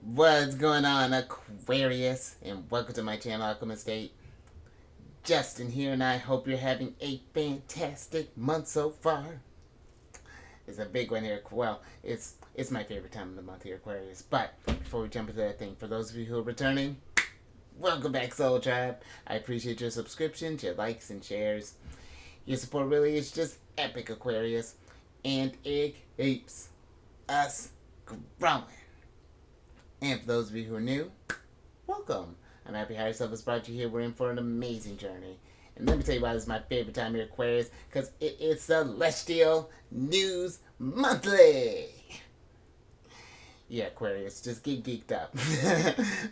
What's going on, Aquarius? And welcome to my channel, Alchemist. Justin here, and I hope you're having a fantastic month so far. It's a big one here. Well, it's my favorite time of the month here, Aquarius. But before we jump into that thing, for those of you who are returning, welcome back, Soul Tribe. I appreciate your subscriptions, your likes, and shares. Your support really is just epic, Aquarius, and it keeps us growing. And for those of you who are new, welcome. I'm happy Higher Self has brought you here. We're in for an amazing journey. And let me tell you why this is my favorite time here, Aquarius, because it is Celestial News Monthly. Yeah, Aquarius, just get geeked up.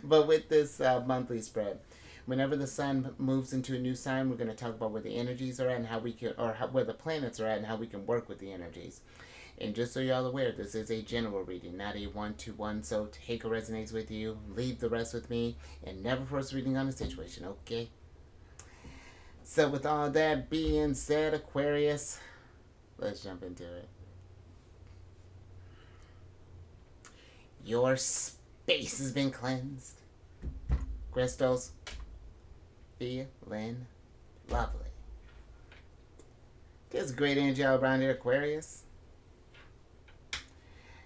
But with this monthly spread, whenever the sun moves into a new sign, we're going to talk about where the energies are at and how we can, or where the planets are at and how we can work with the energies. And just so y'all aware, this is a general reading, not a one-to-one, so take what resonates with you, leave the rest with me, and never force reading on a situation, okay? So with all that being said, Aquarius, let's jump into it. Your space has been cleansed. Crystals, feeling lovely. There's great energy all around here, Aquarius.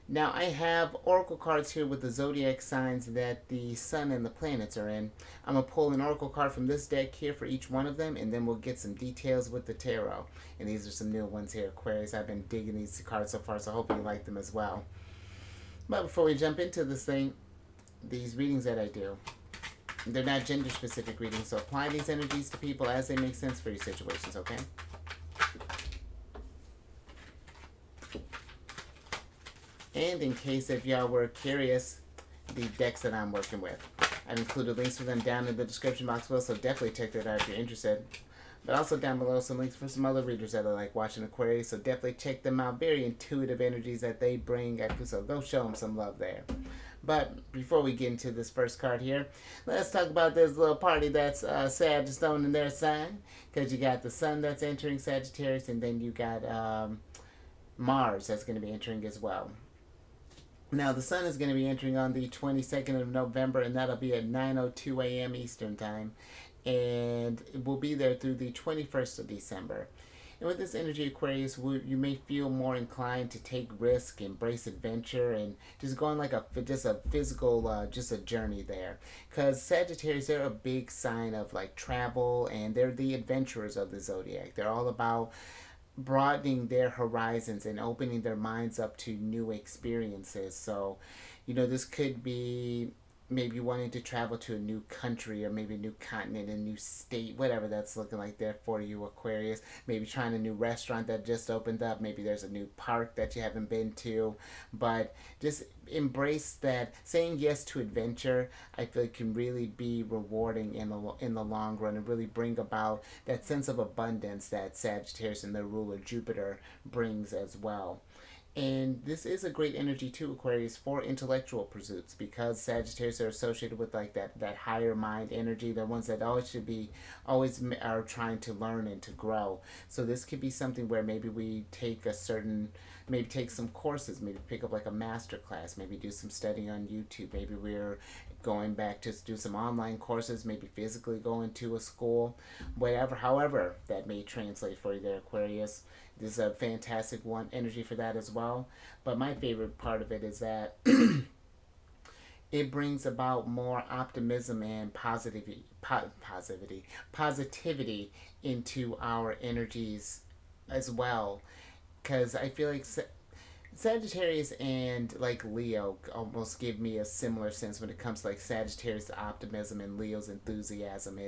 Now, I have oracle cards here with the zodiac signs that the sun and the planets are in. I'm going to pull an oracle card from this deck here for each one of them, and then we'll get some details with the tarot. And these are some new ones here, Aquarius. I've been digging these cards so far, so I hope you like them as well. But before we jump into this thing, these readings that I do, they're not gender-specific readings, so apply these energies to people as they make sense for your situations, okay? And in case if y'all were curious, the decks that I'm working with, I've included links for them down in the description box below, so definitely check that out if you're interested. But also down below some links for some other readers that are like watching Aquarius, so definitely check them out. Very intuitive energies that they bring, so go show them some love there. But before we get into this first card here, let's talk about this little party that's Sagittarius in their sign. Because you got the sun that's entering Sagittarius, and then you got Mars that's going to be entering as well. Now, the sun is going to be entering on the 22nd of November, and that'll be at 9:02 a.m. Eastern Time. And it will be there through the 21st of December. And with this energy, Aquarius, you may feel more inclined to take risk, embrace adventure, and just go on like a physical, just a journey there. Because Sagittarius, they're a big sign of like travel, and they're the adventurers of the zodiac. They're all about broadening their horizons and opening their minds up to new experiences. So, this could be maybe wanting to travel to a new country or maybe a new continent, a new state, whatever that's looking like there for you, Aquarius. Maybe trying a new restaurant that just opened up. Maybe there's a new park that you haven't been to. But just embrace that. Saying yes to adventure, I feel it can really be rewarding in the long run and really bring about that sense of abundance that Sagittarius and their ruler Jupiter brings as well. And this is a great energy too, Aquarius, for intellectual pursuits, because Sagittarius are associated with like that higher mind energy. They're ones that always are trying to learn and to grow. So this could be something where maybe we maybe take some courses, maybe pick up like a master class, maybe do some studying on YouTube. Maybe we're going back to do some online courses, maybe physically going to a school, whatever, however that may translate for you there, Aquarius. This is a fantastic one energy for that as well. But my favorite part of it is that it brings about more optimism and positivity into our energies as well. Because I feel like Sagittarius and like Leo almost give me a similar sense when it comes to like Sagittarius optimism and Leo's enthusiasm.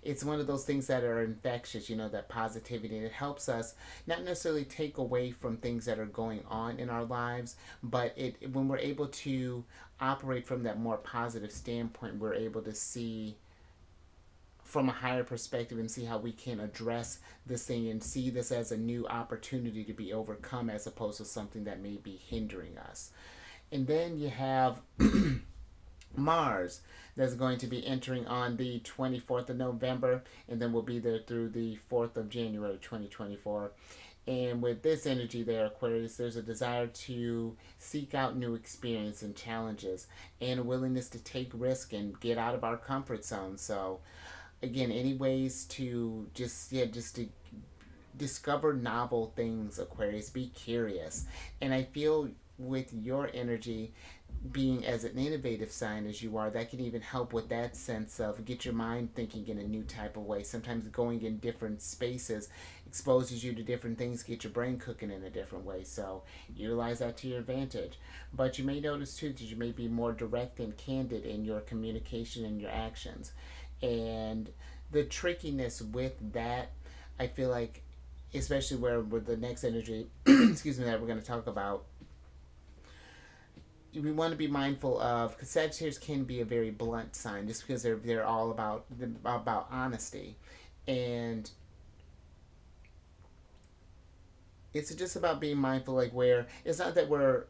It's one of those things that are infectious, that positivity, and it helps us not necessarily take away from things that are going on in our lives, but when we're able to operate from that more positive standpoint, we're able to see from a higher perspective and see how we can address this thing and see this as a new opportunity to be overcome as opposed to something that may be hindering us. And then you have Mars that's going to be entering on the 24th of November, and then we'll be there through the 4th of January 2024. And with this energy there, Aquarius, there's a desire to seek out new experience and challenges and a willingness to take risk and get out of our comfort zone. So again, any ways to just to discover novel things, Aquarius. Be curious. And I feel with your energy being as an innovative sign as you are, that can even help with that sense of get your mind thinking in a new type of way. Sometimes going in different spaces exposes you to different things, get your brain cooking in a different way. So utilize that to your advantage. But you may notice too that you may be more direct and candid in your communication and your actions. And the trickiness with that, I feel like, especially where with the next energy, excuse me, that we're going to talk about, we want to be mindful of, because Sagittarius can be a very blunt sign, just because they're all about honesty, and it's just about being mindful, like where it's not that we're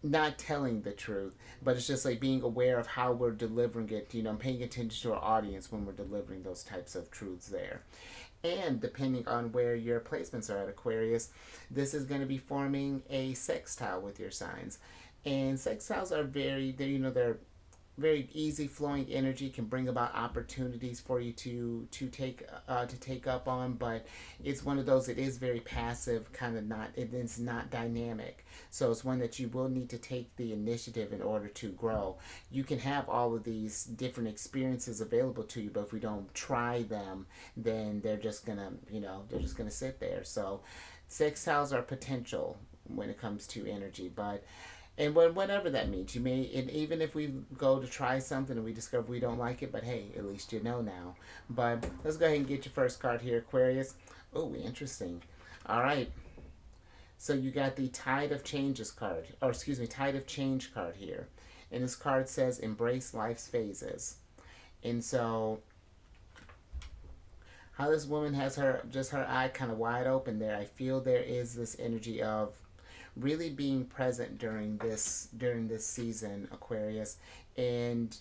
not telling the truth, but it's just like being aware of how we're delivering it. Paying attention to our audience when we're delivering those types of truths there. And depending on where your placements are at, Aquarius, this is going to be forming a sextile with your signs. And sextiles are they're very easy flowing energy, can bring about opportunities for you to take up on, but it's one of those that is very passive, kind of not, it is not dynamic. So it's one that you will need to take the initiative in order to grow. You can have all of these different experiences available to you, but if we don't try them, then they're just gonna sit there. So sextiles are potential when it comes to energy, but and whatever that means, you may, and even if we go to try something and we discover we don't like it, but hey, at least you know now. But let's go ahead and get your first card here, Aquarius. Oh, interesting. All right. So you got the Tide of Changes card, or excuse me, Tide of Change card here. And this card says embrace life's phases. And so how this woman has her eye kind of wide open there, I feel there is this energy of really being present during this season, Aquarius, and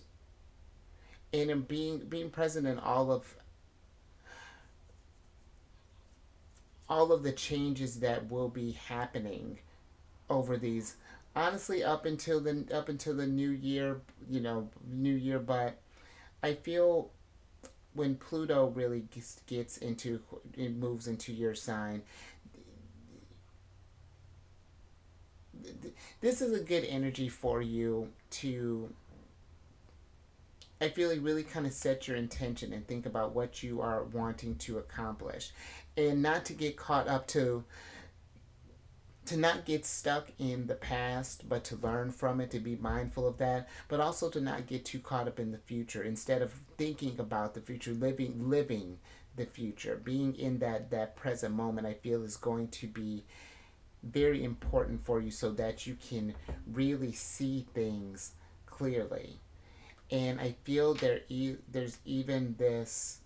in being present in all of the changes that will be happening over these, honestly, up until the new year, but I feel when Pluto really gets into, it moves into your sign, this is a good energy for you to, I feel like, really kind of set your intention and think about what you are wanting to accomplish, and not to get caught up to not get stuck in the past, but to learn from it, to be mindful of that, but also to not get too caught up in the future. Instead of thinking about the future, living the future, being in that present moment, I feel is going to be very important for you, so that you can really see things clearly. And I feel there's even there's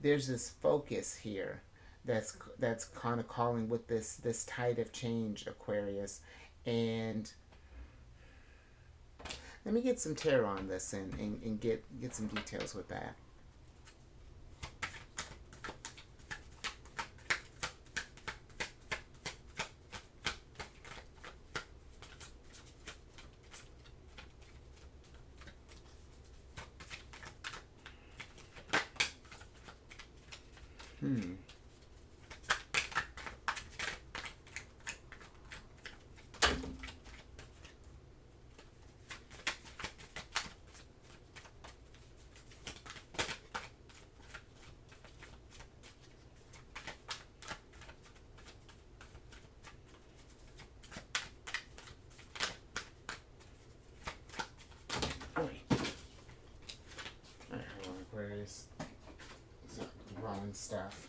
this focus here that's kind of calling with this tide of change, Aquarius. And let me get some tarot on this and get some details with that. Hmm. Alright, hold on, Aquarius. Wrong stuff.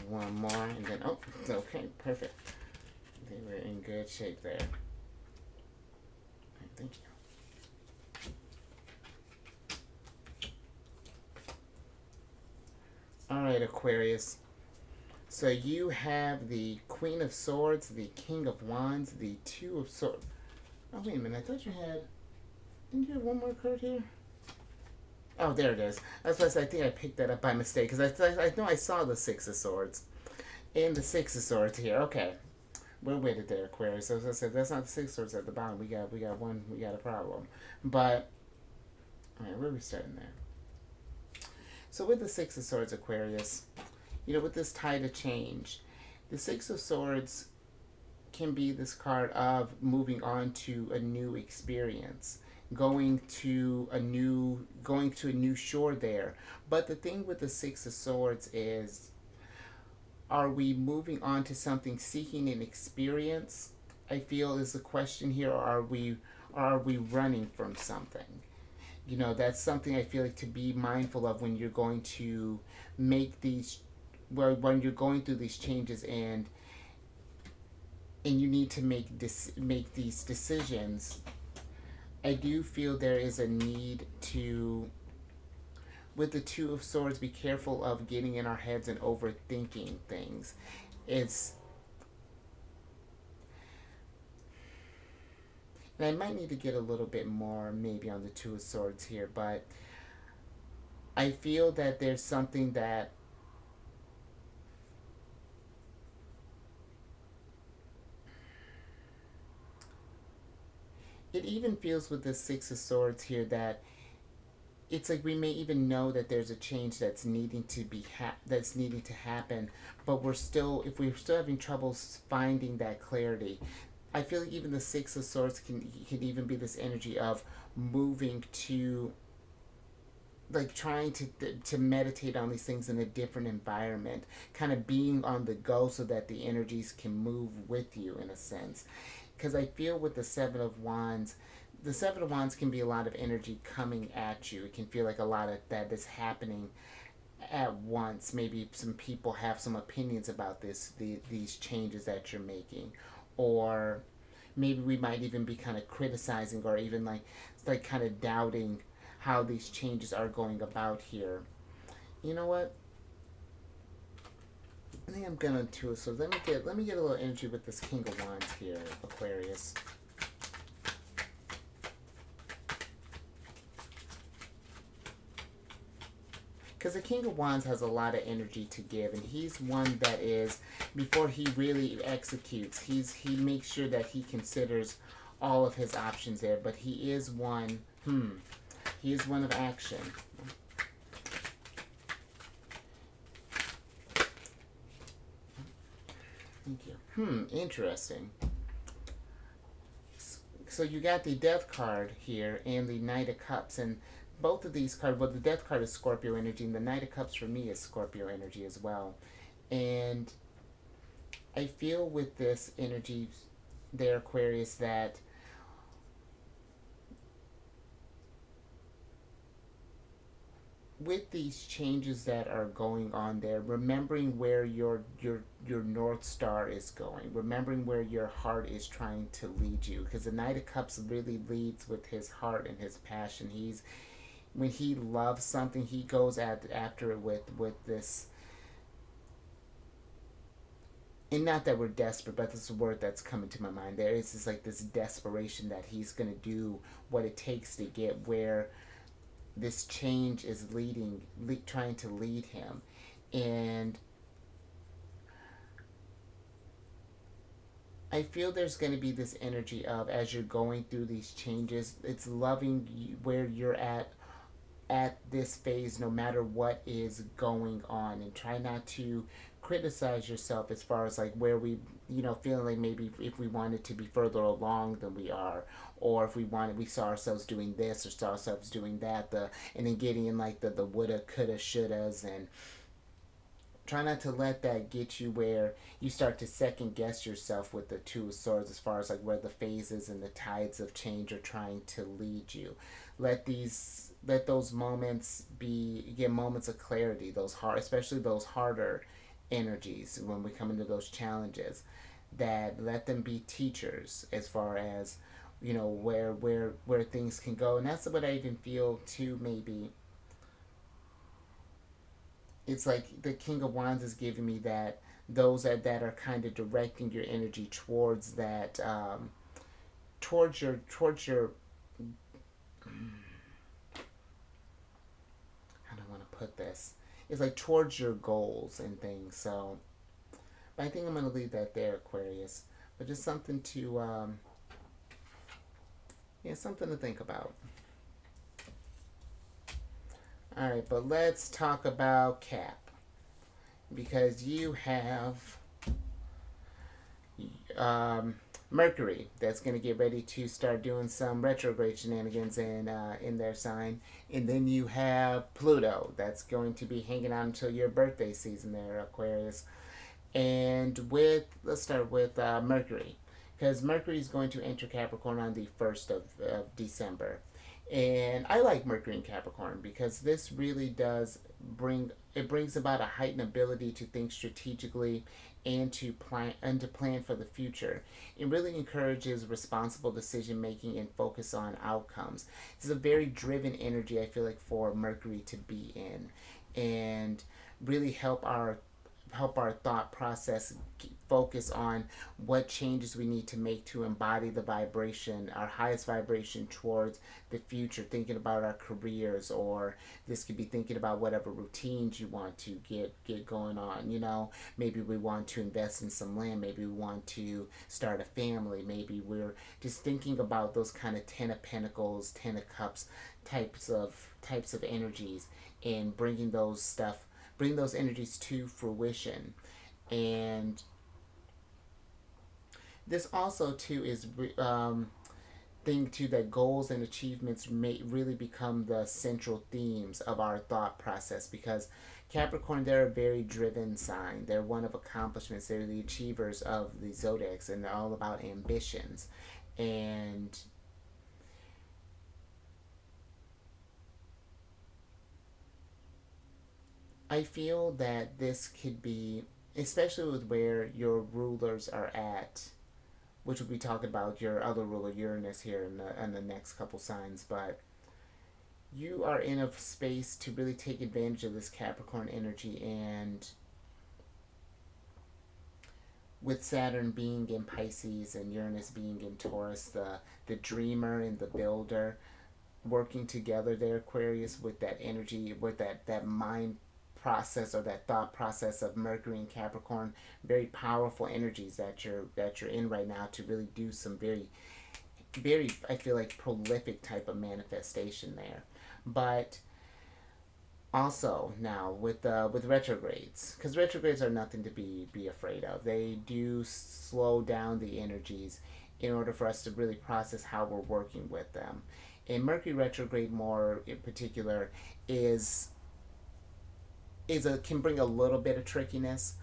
One more, and then okay, perfect. They were in good shape there. Thank you. All right, Aquarius. So you have the Queen of Swords, the King of Wands, the Two of Swords. Oh, wait a minute. I thought you had. Didn't you have one more card here? Oh, there it is. That's why I think I picked that up by mistake because I know I saw the Six of Swords and the Six of Swords here. Okay, we're with it there, Aquarius. So as I said, that's not the Six of Swords at the bottom. We got a problem. But all right, where are we starting there? So with the Six of Swords, Aquarius, with this tide of change, the Six of Swords can be this card of moving on to a new experience, going to a new shore there. But the thing with the Six of Swords is, are we moving on to something, seeking an experience, I feel is the question here, or are we running from something? That's something I feel like to be mindful of when you're going to make these, well, when you're going through these changes, and you need to make these decisions. I do feel there is a need to, with the Two of Swords, be careful of getting in our heads and overthinking things. It's, and I might need to get a little bit more maybe on the Two of Swords here, but I feel that there's something that it even feels with the Six of Swords here that it's like we may even know that there's a change that's needing to that's needing to happen, but if we're still having trouble finding that clarity. I feel like even the Six of Swords can even be this energy of moving to, like, trying to meditate on these things in a different environment, kind of being on the go so that the energies can move with you in a sense. Because I feel with the Seven of Wands, the Seven of Wands can be a lot of energy coming at you. It can feel like a lot of that is happening at once. Maybe some people have some opinions about these changes that you're making, or maybe we might even be kind of criticizing, or even like kind of doubting how these changes are going about here. You know what? I think I'm gonna do it. So let me get a little energy with this King of Wands here, Aquarius. Because the King of Wands has a lot of energy to give, and he's one that is, before he really executes, he makes sure that he considers all of his options there. But he is one. He is one of action. Thank you. Interesting. So you got the Death card here and the Knight of Cups, and both of these cards, well, the Death card is Scorpio energy, and the Knight of Cups for me is Scorpio energy as well. And I feel with this energy there, Aquarius, that with these changes that are going on there, remembering where your North Star is going, remembering where your heart is trying to lead you, because the Knight of Cups really leads with his heart and his passion. When he loves something, he goes after it with this, and not that we're desperate, but this is a word that's coming to my mind. There is this desperation that he's gonna do what it takes to get where this change is trying to lead him. And I feel there's going to be this energy of, as you're going through these changes, it's loving where you're at this phase, no matter what is going on, and try not to criticize yourself as far as like where we, feeling like maybe if we wanted to be further along than we are, or if we saw ourselves doing this or saw ourselves doing that, and then getting in like the woulda, coulda, shouldas, and try not to let that get you where you start to second guess yourself with the Two of Swords, as far as like where the phases and the tides of change are trying to lead you. Let those moments be moments of clarity, especially those harder energies when we come into those challenges, that let them be teachers as far as where things can go. And that's what I even feel too. Maybe it's like the King of Wands is giving me that, those that are kind of directing your energy towards that, towards your put this? It's like towards your goals and things. So, but I think I'm going to leave that there, Aquarius. But just something to, yeah, something to think about. All right, but let's talk about Cap, because you have Mercury that's going to get ready to start doing some retrograde shenanigans in their sign, and then you have Pluto that's going to be hanging out until your birthday season there, Aquarius. And let's start with Mercury, because Mercury is going to enter Capricorn on the 1st of December. And I like Mercury in Capricorn because this really does brings about a heightened ability to think strategically and to plan for the future. It really encourages responsible decision making and focus on outcomes. It's a very driven energy, I feel like, for Mercury to be in, and really help our thought process focus on what changes we need to make to embody the vibration, our highest vibration, towards the future, thinking about our careers, or this could be thinking about whatever routines you want to get going on. Maybe we want to invest in some land, maybe we want to start a family, maybe we're just thinking about those kind of 10 of Pentacles, 10 of Cups types of energies, and bring those energies to fruition. And this also too is thing too, that goals and achievements may really become the central themes of our thought process, because Capricorn, they're a very driven sign. They're one of accomplishments. They're the achievers of the zodiacs, and they're all about ambitions. And I feel that this could be, especially with where your rulers are at, which we'll be talking about your other ruler, Uranus, here in the next couple signs, but you are in a space to really take advantage of this Capricorn energy. And with Saturn being in Pisces and Uranus being in Taurus, the dreamer and the builder working together there, Aquarius, with that energy, with that mind process, or that thought process of Mercury and Capricorn, very powerful energies that you're in right now to really do some very, very, I feel like, prolific type of manifestation there. But also now with retrogrades, because retrogrades are nothing to be afraid of. They do slow down the energies in order for us to really process how we're working with them. And Mercury retrograde, more in particular, can bring a little bit of trickiness,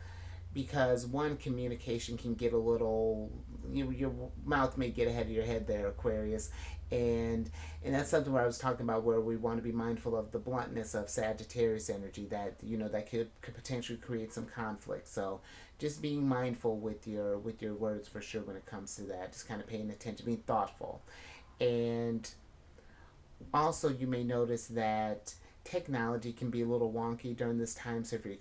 because one, communication can get a little, your mouth may get ahead of your head there, Aquarius. And that's something where I was talking about, where we want to be mindful of the bluntness of Sagittarius energy, that that could potentially create some conflict. So just being mindful with your words, for sure, when it comes to that. Just kind of paying attention, being thoughtful. And also, you may notice that technology can be a little wonky during this time. So if you're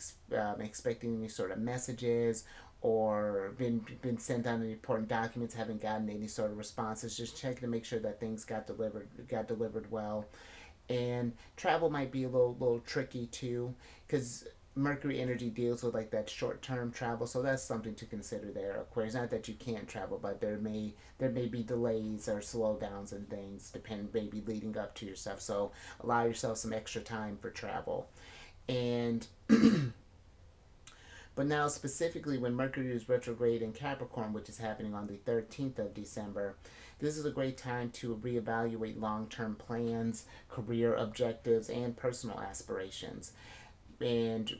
expecting any sort of messages, or been sent on any important documents, haven't gotten any sort of responses, just checking to make sure that things got delivered well. And travel might be a little tricky too, because Mercury energy deals with like that short-term travel, so that's something to consider there, Aquarius. Not that you can't travel, but there may be delays or slowdowns and things, maybe leading up to yourself. So allow yourself some extra time for travel. And but now specifically, when Mercury is retrograde in Capricorn, which is happening on the 13th of December, this is a great time to reevaluate long-term plans, career objectives, and personal aspirations. And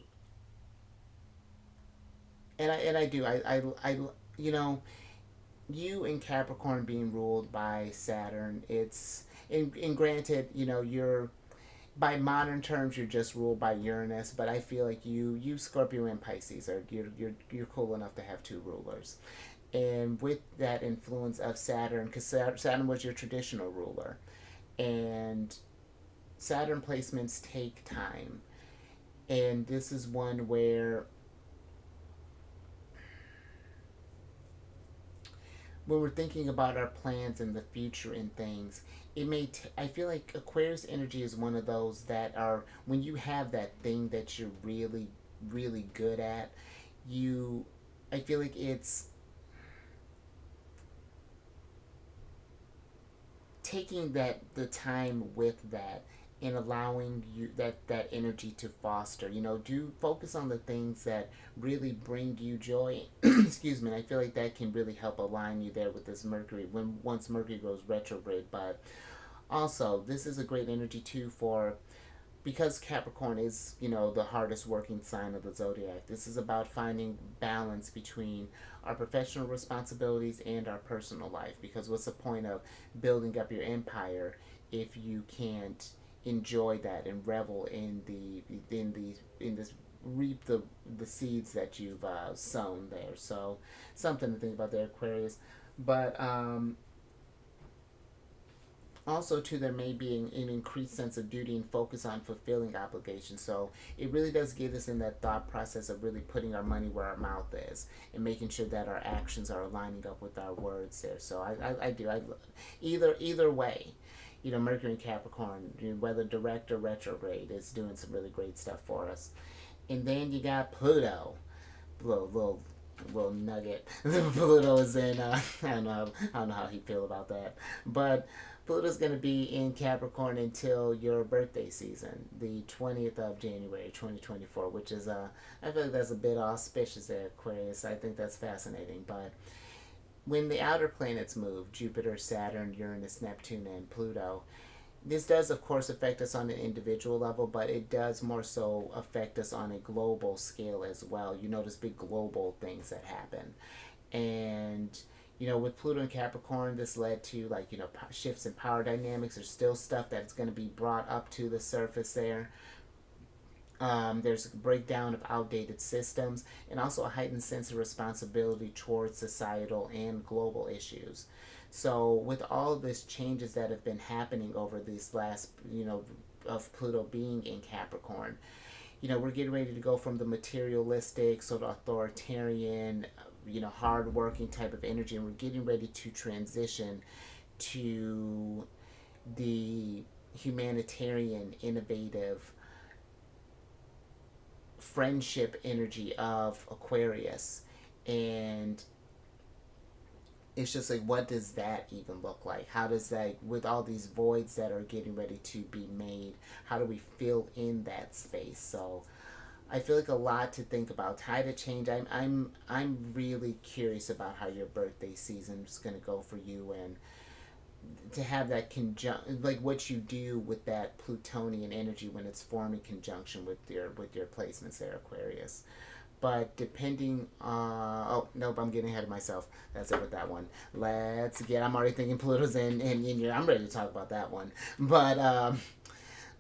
I do I you in Capricorn being ruled by Saturn, it's, and granted, you're, by modern terms, you're just ruled by Uranus, but I feel like you Scorpio and Pisces are, you're cool enough to have two rulers. And with that influence of Saturn, because Saturn was your traditional ruler, and Saturn placements take time. And this is one where when we're thinking about our plans in the future and things, I feel like Aquarius energy is one of those that are, when you have that thing that you're really, really good at, you, I feel like it's taking the time with that and allowing you that energy to foster. Do focus on the things that really bring you joy. Excuse me. And I feel like that can really help align you there with this Mercury when once Mercury goes retrograde. But also, this is a great energy too for, because Capricorn is, the hardest working sign of the zodiac. This is about finding balance between our professional responsibilities and our personal life. Because what's the point of building up your empire if you can't enjoy that and revel in this, reap the seeds that you've sown there. So something to think about there, Aquarius. But also too, there may be an increased sense of duty and focus on fulfilling obligations. So it really does get us in that thought process of really putting our money where our mouth is and making sure that our actions are lining up with our words there. So either way, Mercury and Capricorn, whether direct or retrograde, is doing some really great stuff for us. And then you got Pluto, little nugget. Pluto is in. I don't know how he feel about that, but Pluto's going to be in Capricorn until your birthday season, the 20th of January, 2024, which is I feel like that's a bit auspicious there, Aquarius. I think that's fascinating, but when the outer planets move, Jupiter, Saturn, Uranus, Neptune, and Pluto, this does, of course, affect us on an individual level, but it does more so affect us on a global scale as well. You notice big global things that happen. And, with Pluto and Capricorn, this led to, shifts in power dynamics. There's still stuff that's going to be brought up to the surface there. There's a breakdown of outdated systems and also a heightened sense of responsibility towards societal and global issues. So with all of these changes that have been happening over these last, of Pluto being in Capricorn, we're getting ready to go from the materialistic, sort of authoritarian, hard-working type of energy, and we're getting ready to transition to the humanitarian, innovative, friendship energy of Aquarius. And it's just like, what does that even look like? How does that, with all these voids that are getting ready to be made, how do we fill in that space? So I feel like a lot to think about. Tide of change. I'm really curious about how your birthday season is going to go for you, and to have that like what you do with that Plutonian energy when it's formed in conjunction with your placements there, Aquarius. But depending, oh nope, I'm getting ahead of myself. That's it with that one. I'm already thinking Pluto's in your. I'm ready to talk about that one. But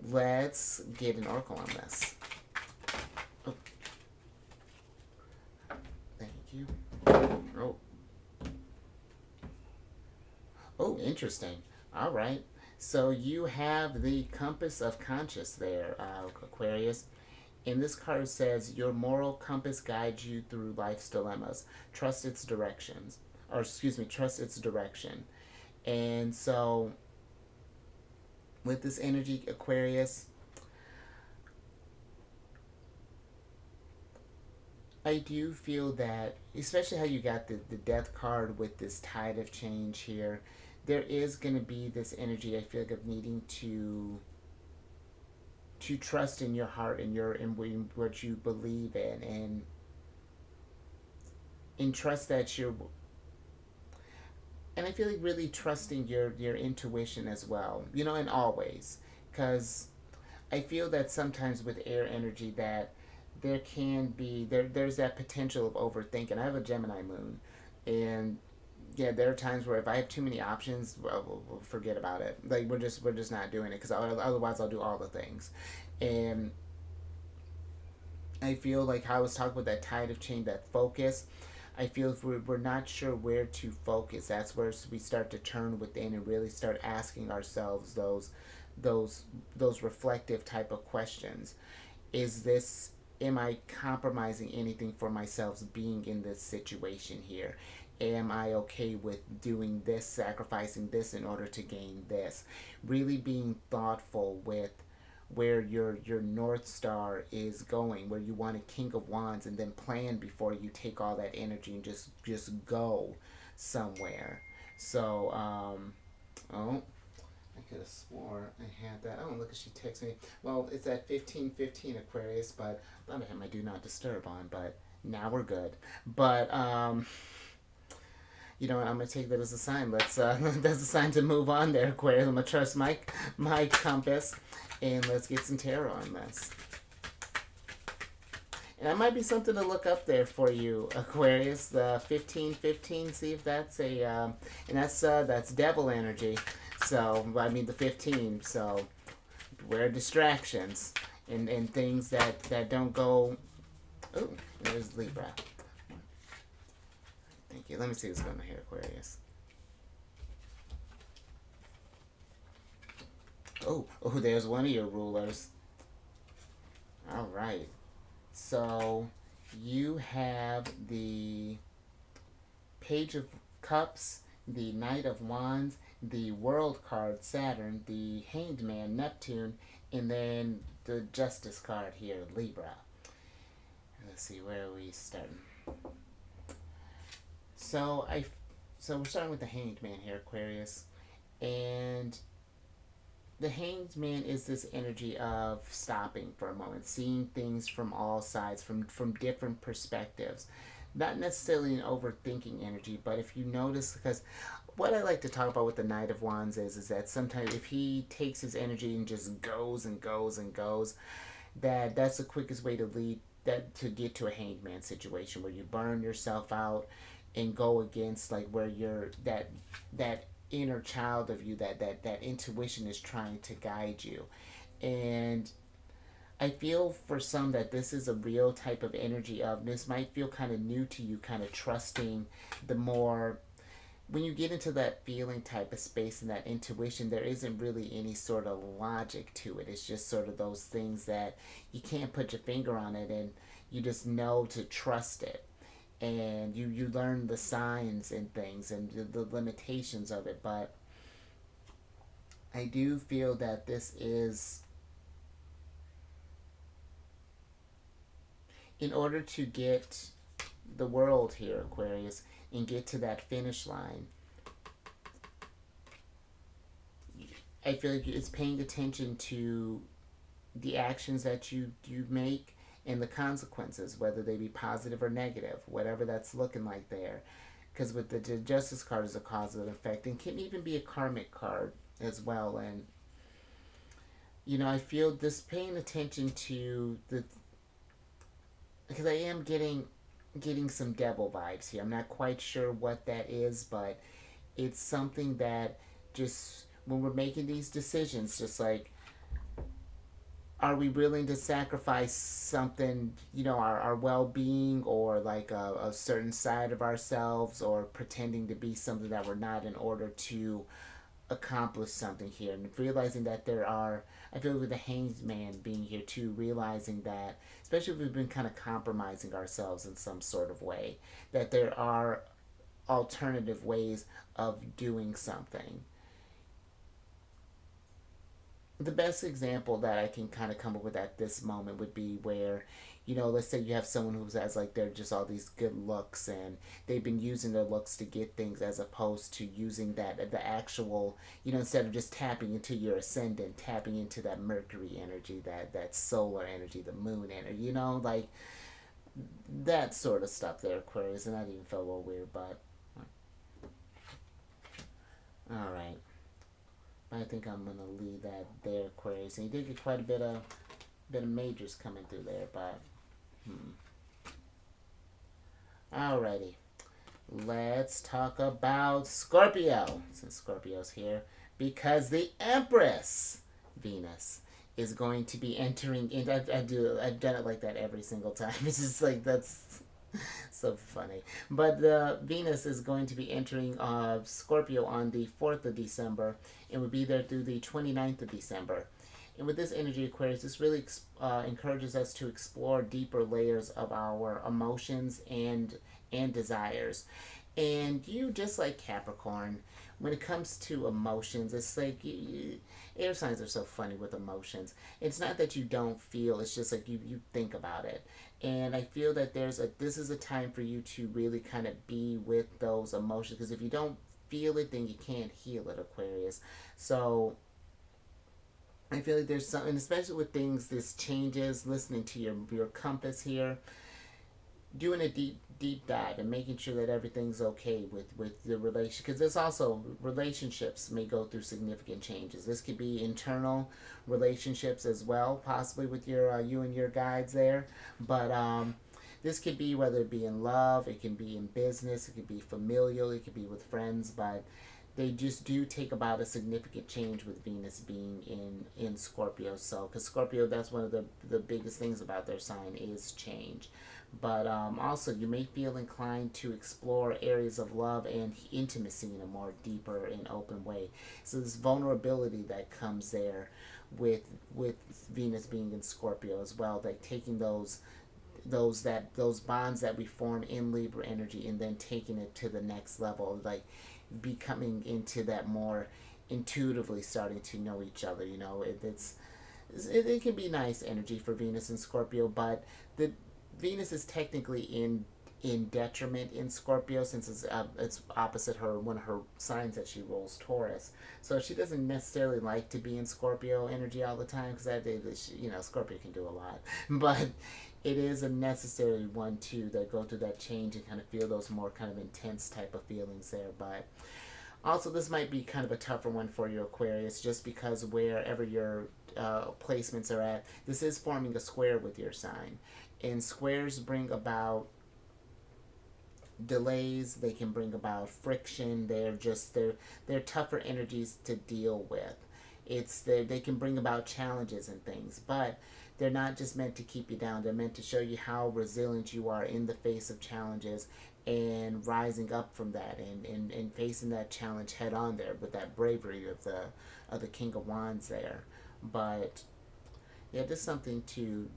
let's get an oracle on this. Oh. Thank you. Oh. Oh, interesting. All right. So you have the compass of conscience there, Aquarius. And this card says, your moral compass guides you through life's dilemmas. Trust its directions. Trust its direction. And so, with this energy, Aquarius, I do feel that, especially how you got the death card with this tide of change here, there is going to be this energy, I feel like, of needing to trust in your heart and in what you believe in, and trust that and I feel like really trusting your intuition as well, in all ways, because I feel that sometimes with air energy that there can be there's that potential of overthinking. I have a Gemini moon, and yeah, there are times where if I have too many options, well, we'll forget about it. Like we're just not doing it, because otherwise I'll do all the things. And I feel like how I was talking about that tide of change, that focus. I feel if we're not sure where to focus, that's where we start to turn within and really start asking ourselves those reflective type of questions. Is this am I compromising anything for myself being in this situation here? Am I okay with doing this, sacrificing this in order to gain this? Really being thoughtful with where your North Star is going, where you want a King of Wands, and then plan before you take all that energy and just go somewhere. So, oh, I could have swore I had that. Oh, look at she texted me. Well, it's at 15:15 Aquarius, but I thought I had my do not disturb on, but now we're good. But you know what? I'm gonna take that as a sign. Let's that's a sign to move on there, Aquarius. I'm gonna trust my compass, and let's get some tarot on this. And that might be something to look up there for you, Aquarius. The 15:15. See if that's a and that's devil energy. So I mean the 15. So beware distractions and things that don't go. Oh, there's Libra. Thank you. Let me see what's going on here, Aquarius. Oh, there's one of your rulers. All right. So you have the Page of Cups, the Knight of Wands, the World card, Saturn, the Hanged Man, Neptune, and then the Justice card here, Libra. Let's see, where are we starting? So we're starting with the Hanged Man here, Aquarius, and the Hanged Man is this energy of stopping for a moment, seeing things from all sides, from different perspectives. Not necessarily an overthinking energy, but if you notice, because what I like to talk about with the Knight of Wands is that sometimes if he takes his energy and just goes and goes and goes, that's the quickest way to lead that to get to a Hanged Man situation where you burn yourself out and go against like where you're that inner child of you, that intuition is trying to guide you. And I feel for some that this is a real type of energy of this might feel kind of new to you, kind of trusting the more when you get into that feeling type of space and that intuition, there isn't really any sort of logic to it. It's just sort of those things that you can't put your finger on it and you just know to trust it. And you learn the signs and things and the limitations of it. But I do feel that this is, in order to get the world here, Aquarius, and get to that finish line, I feel like it's paying attention to the actions that you make and the consequences, whether they be positive or negative, whatever that's looking like there. Because with the Justice card is a cause and effect, and can even be a karmic card as well. And you know, I feel this paying attention to the, because I am getting some devil vibes here. I'm not quite sure what that is, but it's something that just when we're making these decisions, just like, are we willing to sacrifice something, you know, our well-being or like a certain side of ourselves, or pretending to be something that we're not in order to accomplish something here. And realizing that there are, I feel with the Hanged Man being here too, realizing that, especially if we've been kind of compromising ourselves in some sort of way, that there are alternative ways of doing something. The best example that I can kind of come up with at this moment would be where, you know, let's say you have someone who has like, they're just all these good looks and they've been using their looks to get things, as opposed to using the actual, you know, instead of just tapping into your ascendant, tapping into that Mercury energy, that solar energy, the moon energy, you know, like that sort of stuff there, Aquarius. And that even felt a little weird, but all right. I think I'm gonna leave that there, Aquarius. And you did get quite a bit of majors coming through there, but alrighty. Let's talk about Scorpio, since Scorpio's here, because the Empress Venus is going to be entering in. I've done it like that every single time. It's just like, that's so funny. But the Venus is going to be entering Scorpio on the 4th of December and will be there through the 29th of December. And with this energy, Aquarius, this really encourages us to explore deeper layers of our emotions and desires. And you, just like Capricorn, when it comes to emotions, it's like air signs are so funny with emotions. It's not that you don't feel; it's just like you think about it. And I feel that this is a time for you to really kind of be with those emotions, because if you don't feel it, then you can't heal it, Aquarius. So I feel like there's something, especially with things, this changes, listening to your compass here, doing a deep dive and making sure that everything's okay with the relation, because there's also relationships may go through significant changes. This could be internal relationships as well, possibly with your you and your guides there, but this could be whether it be in love, it can be in business, it could be familial, it could be with friends, but they just do take about a significant change with Venus being in Scorpio. So, because Scorpio, that's one of the biggest things about their sign is change. But also, you may feel inclined to explore areas of love and intimacy in a more deeper and open way. So, this vulnerability that comes there with Venus being in Scorpio as well, like taking those bonds that we form in Libra energy and then taking it to the next level, like becoming into that more intuitively starting to know each other. It can be nice energy for Venus and Scorpio, but the Venus is technically in detriment in Scorpio, since it's opposite her, one of her signs that she rules, Taurus. So she doesn't necessarily like to be in Scorpio energy all the time, because Scorpio can do a lot, but it is a necessary one too, that go through that change and kind of feel those more kind of intense type of feelings there. But also, this might be kind of a tougher one for you, Aquarius, just because wherever your placements are at, this is forming a square with your sign, and squares bring about delays. They can bring about friction. They're tougher energies to deal with. They can bring about challenges and things, but they're not just meant to keep you down. They're meant to show you how resilient you are in the face of challenges and rising up from that, and facing that challenge head on there with that bravery of the King of Wands there. But yeah, just something to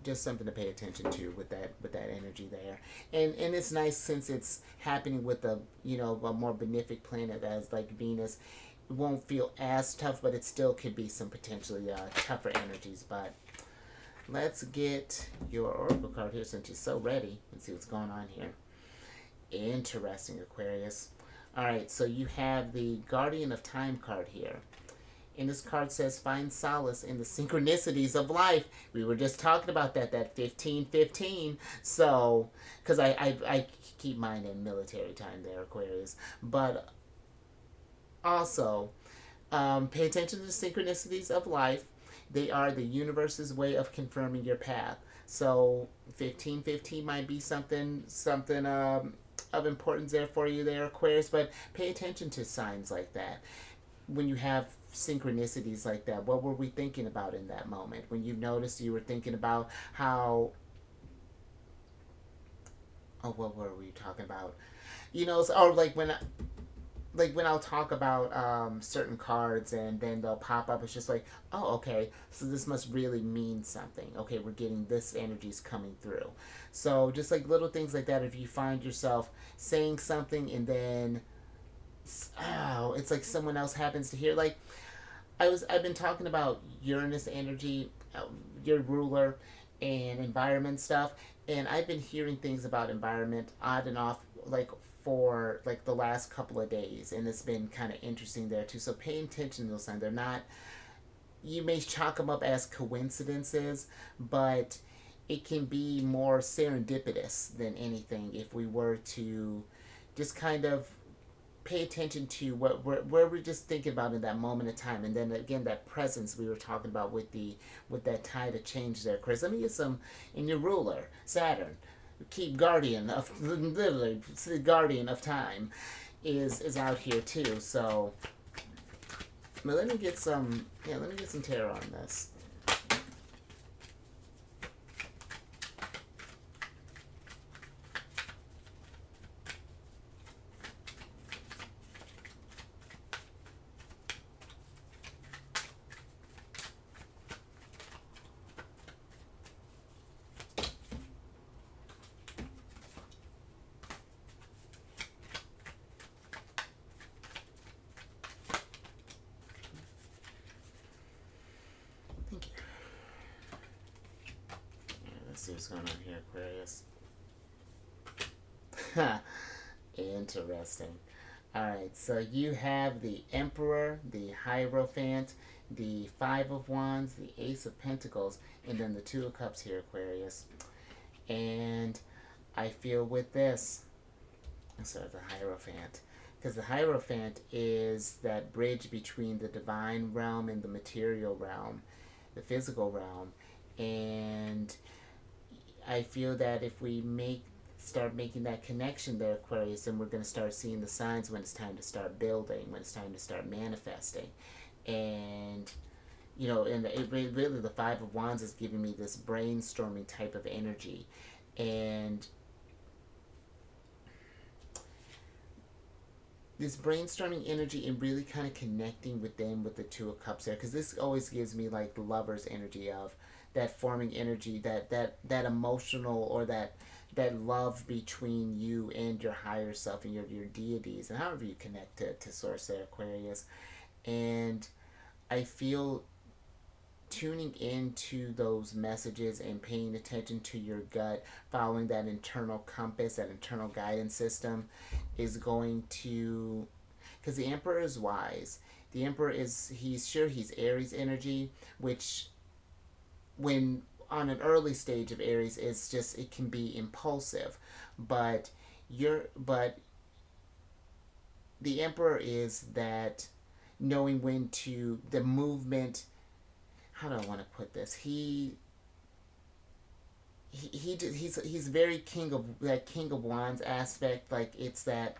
pay attention to with that energy there. And it's nice, since it's happening with a more benefic planet as like Venus. It won't feel as tough, but it still could be some potentially tougher energies. But let's get your oracle card here, since you're so ready, and see what's going on here. Interesting, Aquarius. All right, so you have the Guardian of Time card here. And this card says, find solace in the synchronicities of life. We were just talking about that 15-15. So, because I keep mine in military time there, Aquarius. But also, pay attention to the synchronicities of life. They are the universe's way of confirming your path. So 15-15 might be something of importance there for you there, Aquarius. But pay attention to signs like that. When you have synchronicities like that, what were we thinking about in that moment? When you noticed, you were thinking about how... Oh, what were we talking about? Or when I'll talk about certain cards, and then they'll pop up. It's just like, oh, okay, so this must really mean something. Okay, we're getting this energy's coming through. So just like little things like that, if you find yourself saying something and then, oh, it's like someone else happens to hear. Like I've been talking about Uranus energy, your ruler, and environment stuff, and I've been hearing things about environment on and off, like for like the last couple of days, and it's been kind of interesting there too. So pay attention to those signs. They're not, you may chalk them up as coincidences, but it can be more serendipitous than anything if we were to just kind of pay attention to where we're just thinking about in that moment of time. And then again, that presence we were talking about with that tide of change there, Chris. Let me get some in your ruler, Saturn. Keep guardian of, literally the guardian of time is out here too. So let me get some tarot on this. what's going on here, Aquarius? Interesting. Alright, so you have the Emperor, the Hierophant, the Five of Wands, the Ace of Pentacles, and then the Two of Cups here, Aquarius. And I feel with this, sorry, the Hierophant, because the Hierophant is that bridge between the divine realm and the material realm, the physical realm. And I feel that if we start making that connection there, Aquarius, then we're going to start seeing the signs when it's time to start building, when it's time to start manifesting. And and really the Five of Wands is giving me this brainstorming type of energy. And this brainstorming energy and really kind of connecting with the Two of Cups there, because this always gives me like the Lover's energy of that forming energy, that emotional, or that love between you and your higher self and your deities, and however you connect to Source there, Aquarius. And I feel tuning into those messages and paying attention to your gut, following that internal compass, that internal guidance system, is going to, because the Emperor is wise. The Emperor he's Aries energy, which when on an early stage of Aries, it can be impulsive, but the Emperor is that knowing when to, the movement, how do I want to put this? He's very King of Wands aspect. Like, it's that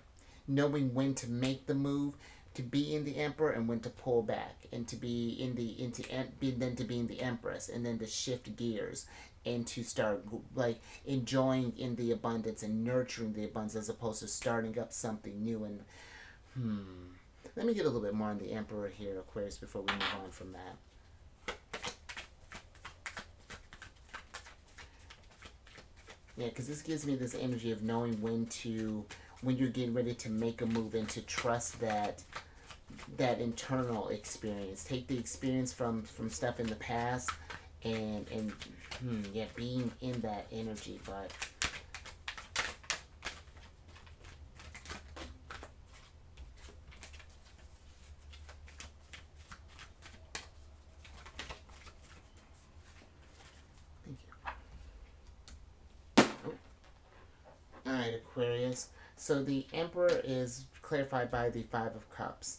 knowing when to make the move, to be in the Emperor, and when to pull back, and to be in then to be in the Empress, and then to shift gears and to start like enjoying in the abundance and nurturing the abundance, as opposed to starting up something new. And let me get a little bit more on the Emperor here, Aquarius, before we move on from that. Yeah, because this gives me this energy of knowing when you're getting ready to make a move, and to trust that internal experience. Take the experience from stuff in the past, and being in that energy. But thank you. Oh. Alright, Aquarius. So the Emperor is clarified by the Five of Cups.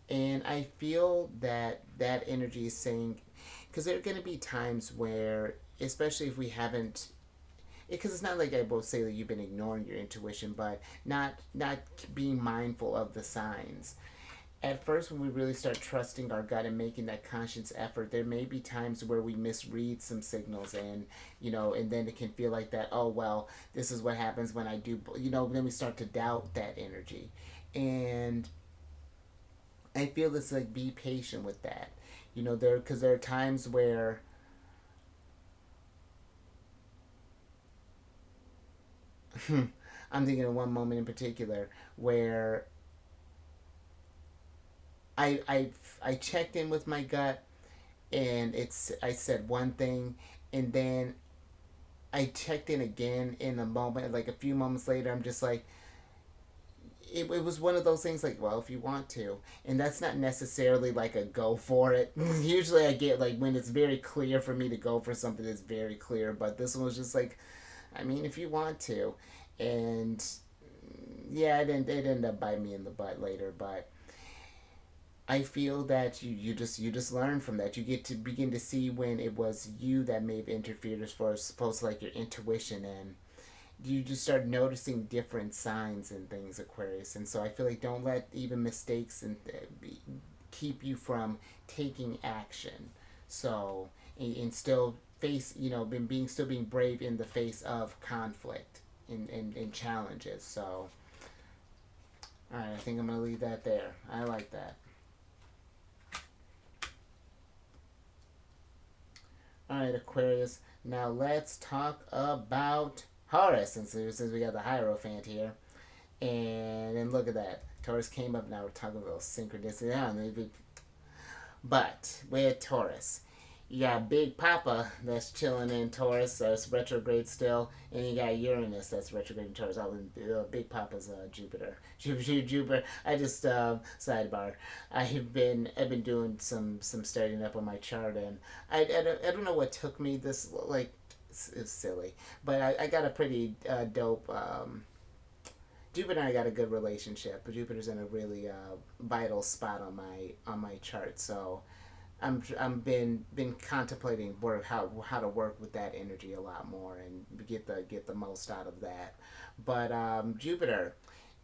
And I feel that energy is saying, because there are going to be times where, especially if we haven't, because it's not like I both say that you've been ignoring your intuition, but not being mindful of the signs. At first, when we really start trusting our gut and making that conscious effort, there may be times where we misread some signals, and and then it can feel like that, oh well, this is what happens when I do, then we start to doubt that energy. And I feel it's like, be patient with that. Because there are times where I'm thinking of one moment in particular where I checked in with my gut, and I said one thing, and then I checked in again in a moment, like a few moments later. I'm just like, it was one of those things like, well, if you want to. And that's not necessarily like a go for it. Usually I get like when it's very clear for me to go for something that's very clear, but this one was just like, I mean, if you want to. And yeah, it ended up biting me in the butt later, but I feel that you just learn from that. You get to begin to see when it was you that may have interfered, as far as opposed to like your intuition, and you just start noticing different signs and things, Aquarius. And so I feel like, don't let even mistakes keep you from taking action. So, and still face, being brave in the face of conflict and challenges. So, all right, I think I'm gonna leave that there. I like that. All right, Aquarius. Now let's talk about Taurus, since we got the Hierophant here. And then look at that. Taurus came up. Now we're talking about synchronicity. But with Taurus, You got Big Papa that's chilling in Taurus, that's retrograde still, and you got Uranus that's retrograde in Taurus. Big Papa's Jupiter. Jupiter. I just sidebar. I've been doing some studying up on my chart, and I don't know what took me this like. It's silly, but I got a pretty dope. Jupiter and I got a good relationship. Jupiter's in a really vital spot on my chart, so I'm been contemplating how to work with that energy a lot more and get the most out of that. But Jupiter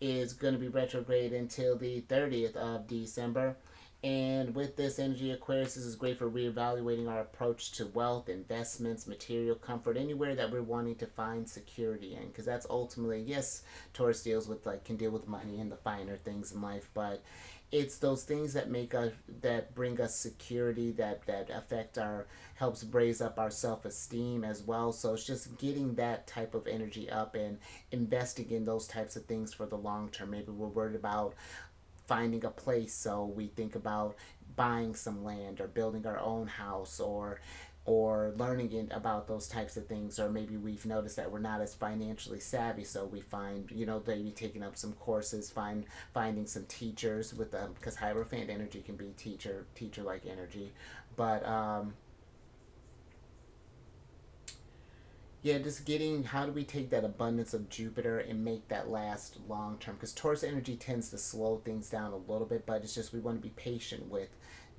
is going to be retrograde until the 30th of December. And with this energy, Aquarius, this is great for reevaluating our approach to wealth, investments, material comfort, anywhere that we're wanting to find security in. Because that's ultimately, yes, Taurus deals with can deal with money and the finer things in life, but it's those things that bring us security, that affect our helps raise up our self-esteem as well. So it's just getting that type of energy up and investing in those types of things for the long term. Maybe we're worried about finding a place, so we think about buying some land or building our own house, or learning about those types of things. Or maybe we've noticed that we're not as financially savvy, so we find, maybe taking up some courses, finding some teachers with them, because Hierophant energy can be teacher like energy. But yeah, just getting how do we take that abundance of Jupiter and make that last long term? Because Taurus energy tends to slow things down a little bit, but it's just we want to be patient with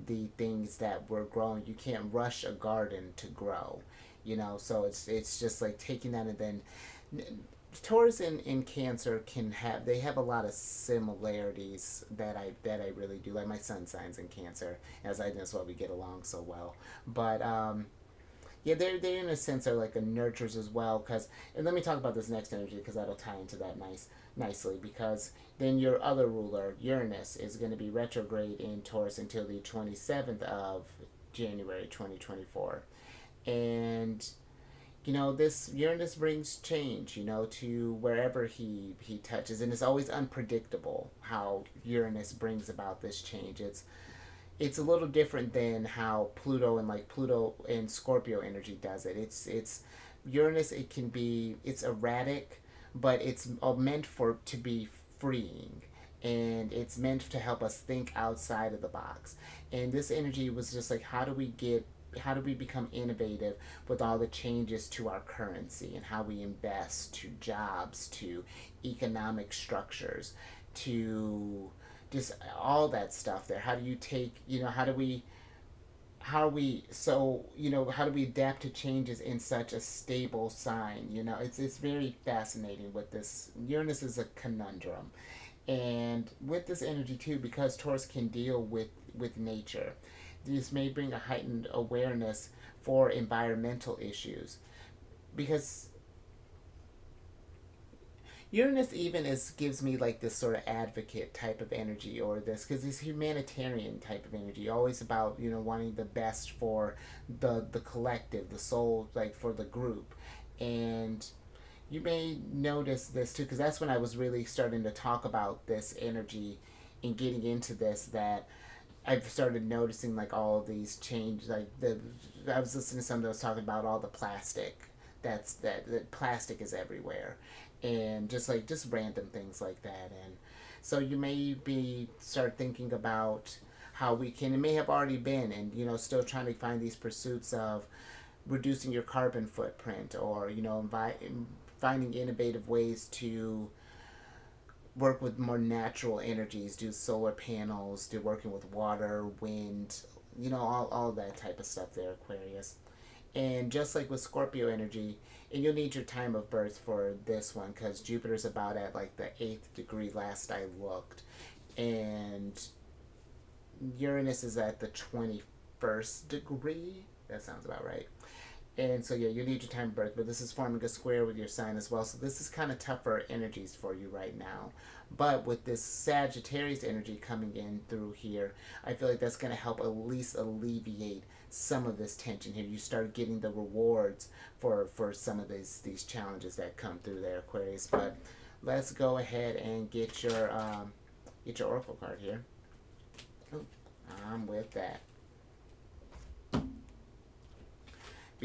the things that we're growing. You can't rush a garden to grow, So it's just like taking that, and then Taurus and Cancer have a lot of similarities that I really do. Like my sun signs in Cancer, that's why we get along so well. But yeah, they're in a sense are like a nurtures as well. And let me talk about this next energy because that'll tie into that nicely. Because then your other ruler, Uranus, is going to be retrograde in Taurus until the 27th of January 2024, and this Uranus brings change, to wherever he touches, and it's always unpredictable how Uranus brings about this change. It's a little different than how Pluto and Scorpio energy does it. It's Uranus. It's erratic, but it's meant to be freeing, and it's meant to help us think outside of the box. And this energy was just like, how do we become innovative with all the changes to our currency and how we invest, to jobs, to economic structures, to just all that stuff there. How do you take, how do we adapt to changes in such a stable sign? It's very fascinating with this. Uranus is a conundrum. And with this energy too, because Taurus can deal with nature, this may bring a heightened awareness for environmental issues, because Uranus even gives me like this sort of advocate type of energy, or this humanitarian type of energy, always about wanting the best for the collective, the soul, like for the group. And you may notice this too, because that's when I was really starting to talk about this energy and getting into this, that I've started noticing like all of these changes. I was listening to somebody that was talking about all the plastic. That plastic is everywhere, and just random things like that. And so you may start thinking about how we can. It may have already been, and still trying to find these pursuits of reducing your carbon footprint, or finding innovative ways to work with more natural energies, do solar panels, do working with water, wind, all that type of stuff there, Aquarius. And just like with Scorpio energy, and you'll need your time of birth for this one, because Jupiter's about at like the 8th degree last I looked. And Uranus is at the 21st degree. That sounds about right. And so yeah, you need your time of birth, but this is forming a square with your sign as well. So this is kind of tougher energies for you right now. But with this Sagittarius energy coming in through here, I feel like that's going to help at least alleviate some of this tension here. You start getting the rewards for some of these challenges that come through there, Aquarius. But let's go ahead and get your oracle card here. Oh, I'm with that.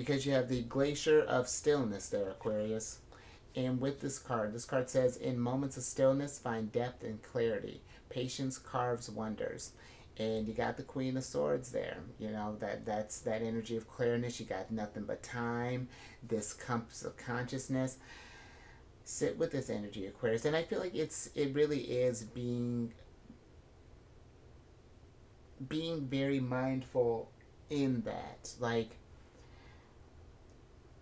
because you have the Glacier of Stillness there, Aquarius. And with this card says, in moments of stillness, find depth and clarity. Patience carves wonders. And you got the Queen of Swords there. You know, that's that energy of clearness. You got nothing but time, this compass of consciousness. Sit with this energy, Aquarius. And I feel like it really is being very mindful in that. Like,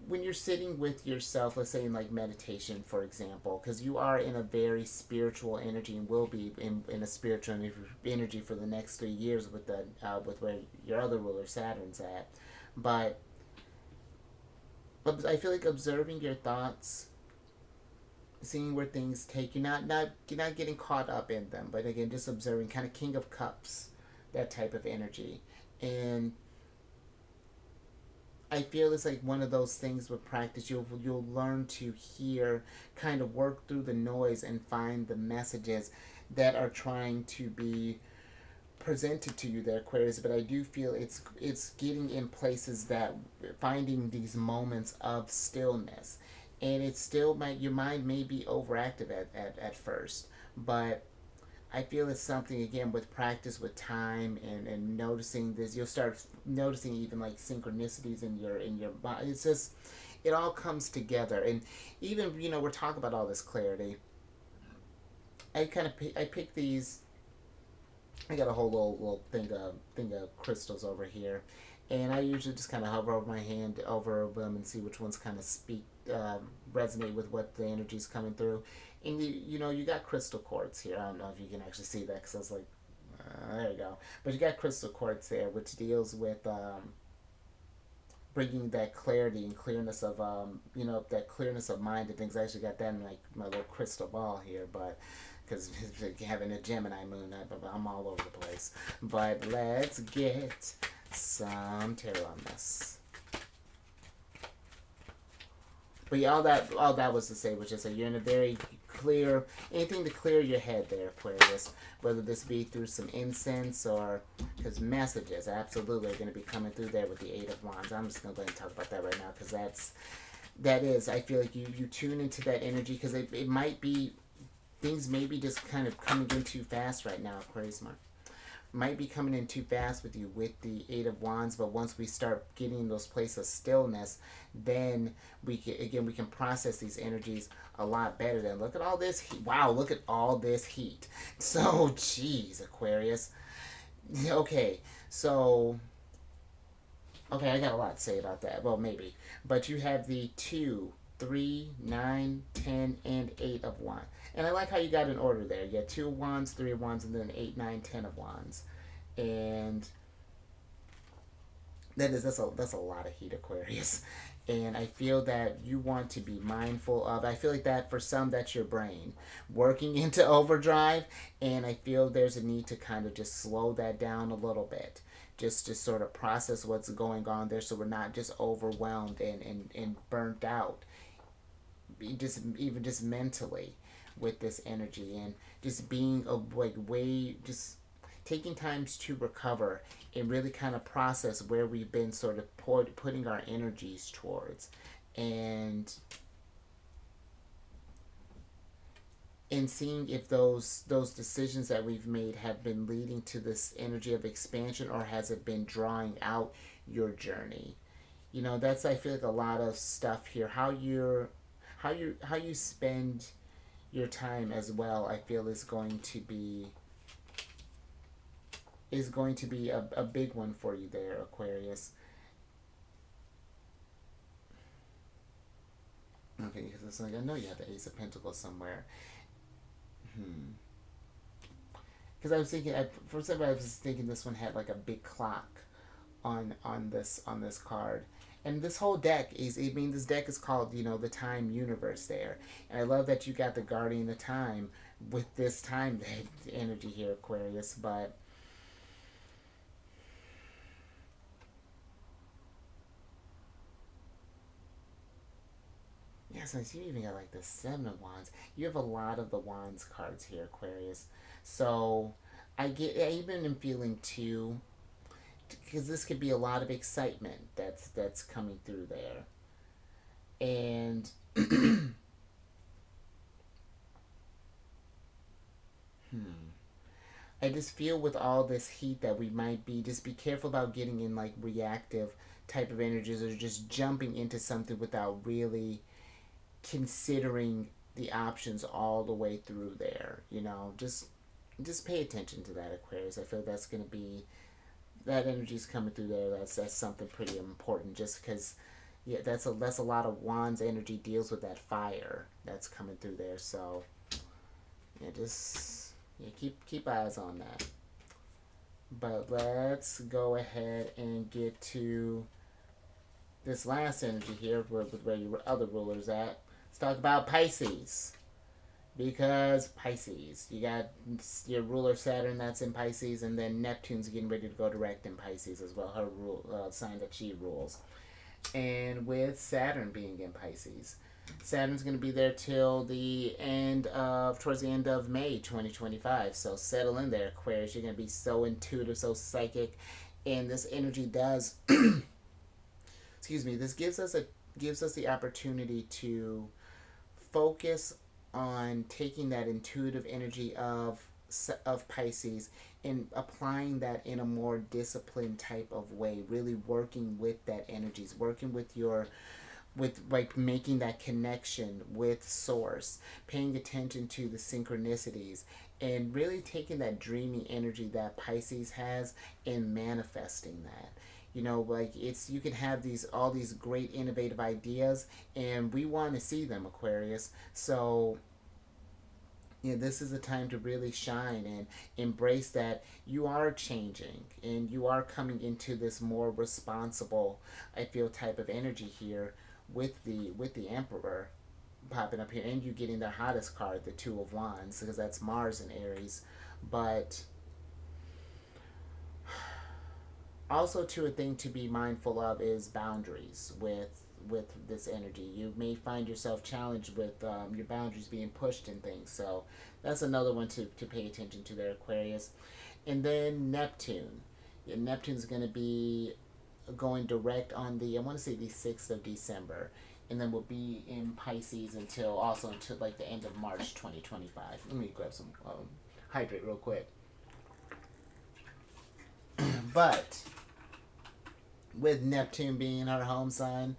when you're sitting with yourself, let's say in like meditation, for example, because you are in a very spiritual energy and will be in a spiritual energy for the next 3 years with the with where your other ruler Saturn's at. But I feel like observing your thoughts, seeing where things take you, you're not getting caught up in them, but again, just observing, kind of King of Cups, that type of energy. And I feel it's like one of those things with practice. You'll learn to hear, kind of work through the noise and find the messages that are trying to be presented to you there, Aquarius. But I do feel it's getting in places that finding these moments of stillness, and it's still your mind may be overactive at first, but I feel it's something, again, with practice, with time, and noticing this, you'll start noticing even like synchronicities in your body. It's just, it all comes together. And even, we're talking about all this clarity. I pick these. I got a whole little thing of crystals over here, and I usually just kind of hover over my hand over them and see which ones kind of resonate with what the energy's coming through. And you got crystal quartz here. I don't know if you can actually see that, because I was like, there you go. But you got crystal quartz there, which deals with bringing that clarity and clearness of that clearness of mind and things. I actually got that in like my little crystal ball here, but because having a Gemini moon, I'm all over the place. But let's get some tarot on this. But yeah, all that was to say was just that you're in a very clear, anything to clear your head there, Aquarius. Whether this be through some incense or, because messages absolutely are going to be coming through there with the Eight of Wands. I'm just going to go ahead and talk about that right now, because that is, I feel like you tune into that energy, because it might be, things may be just kind of coming in too fast right now, Aquarius. Might be coming in too fast with you with the Eight of Wands, but once we start getting in those places of stillness, then we can process these energies a lot better. Than look at all this heat. Wow, look at all this heat. So, geez, Aquarius. Okay, so okay, I got a lot to say about that. Well, maybe, but you have the 2, 3, 9, 10, and 8 of Wands. And I like how you got an order there. You got 2 of Wands, 3 of Wands, and then 8, 9, 10 of Wands. And that's a lot of heat, Aquarius. And I feel that you want to be mindful of, I feel like that for some, that's your brain working into overdrive. And I feel there's a need to kind of just slow that down a little bit. Just to sort of process what's going on there, so we're not just overwhelmed and burnt out. Even just mentally with this energy, and just being just taking times to recover and really kind of process where we've been sort of putting our energies towards, and seeing if those decisions that we've made have been leading to this energy of expansion, or has it been drawing out your journey. That's, I feel like, a lot of stuff here. How you spend your time as well, I feel, is going to be a big one for you there, Aquarius. Okay, because it's like, I know you have the Ace of Pentacles somewhere. Because I was thinking, for some reason I was thinking this one had like a big clock on this card. And this whole deck this deck is called, the Time Universe there. And I love that you got the Guardian of Time with this time energy here, Aquarius. But yes, yeah, so you even got like the Seven of Wands. You have a lot of the Wands cards here, Aquarius. So I even am feeling too, because this could be a lot of excitement that's coming through there. And I just feel with all this heat that we might be, just be careful about getting in like reactive type of energies or just jumping into something without really considering the options all the way through there. Just pay attention to that, Aquarius. I feel that's going to be, that energy's coming through there. That's something pretty important, just because yeah, that's a lot of Wands energy, deals with that fire that's coming through there. So yeah, just yeah, keep eyes on that. But let's go ahead and get to this last energy here with where your other ruler's at. Let's talk about Pisces. Because Pisces, you got your ruler Saturn that's in Pisces, and then Neptune's getting ready to go direct in Pisces as well, her sign that she rules. And with Saturn being in Pisces, Saturn's going to be there till towards the end of May 2025. So settle in there, Aquarius. You're going to be so intuitive, so psychic, and this energy does. Excuse me. This gives us the opportunity to focus on taking that intuitive energy of Pisces and applying that in a more disciplined type of way, really working with that energies, working with like making that connection with source, paying attention to the synchronicities, and really taking that dreamy energy that Pisces has and manifesting that. Like you can have all these great innovative ideas, and we want to see them, Aquarius. So this is a time to really shine and embrace that you are changing and you are coming into this more responsible, I feel, type of energy here with the Emperor popping up here, and you getting the hottest card, the Two of Wands, because that's Mars in Aries. But also, too, a thing to be mindful of is boundaries with this energy. You may find yourself challenged with your boundaries being pushed and things. So that's another one to pay attention to there, Aquarius. And then Neptune. Yeah, Neptune's going to be going direct on I want to say the 6th of December. And then we'll be in Pisces until like the end of March 2025. Let me grab some hydrate real quick. But with Neptune being her home sign,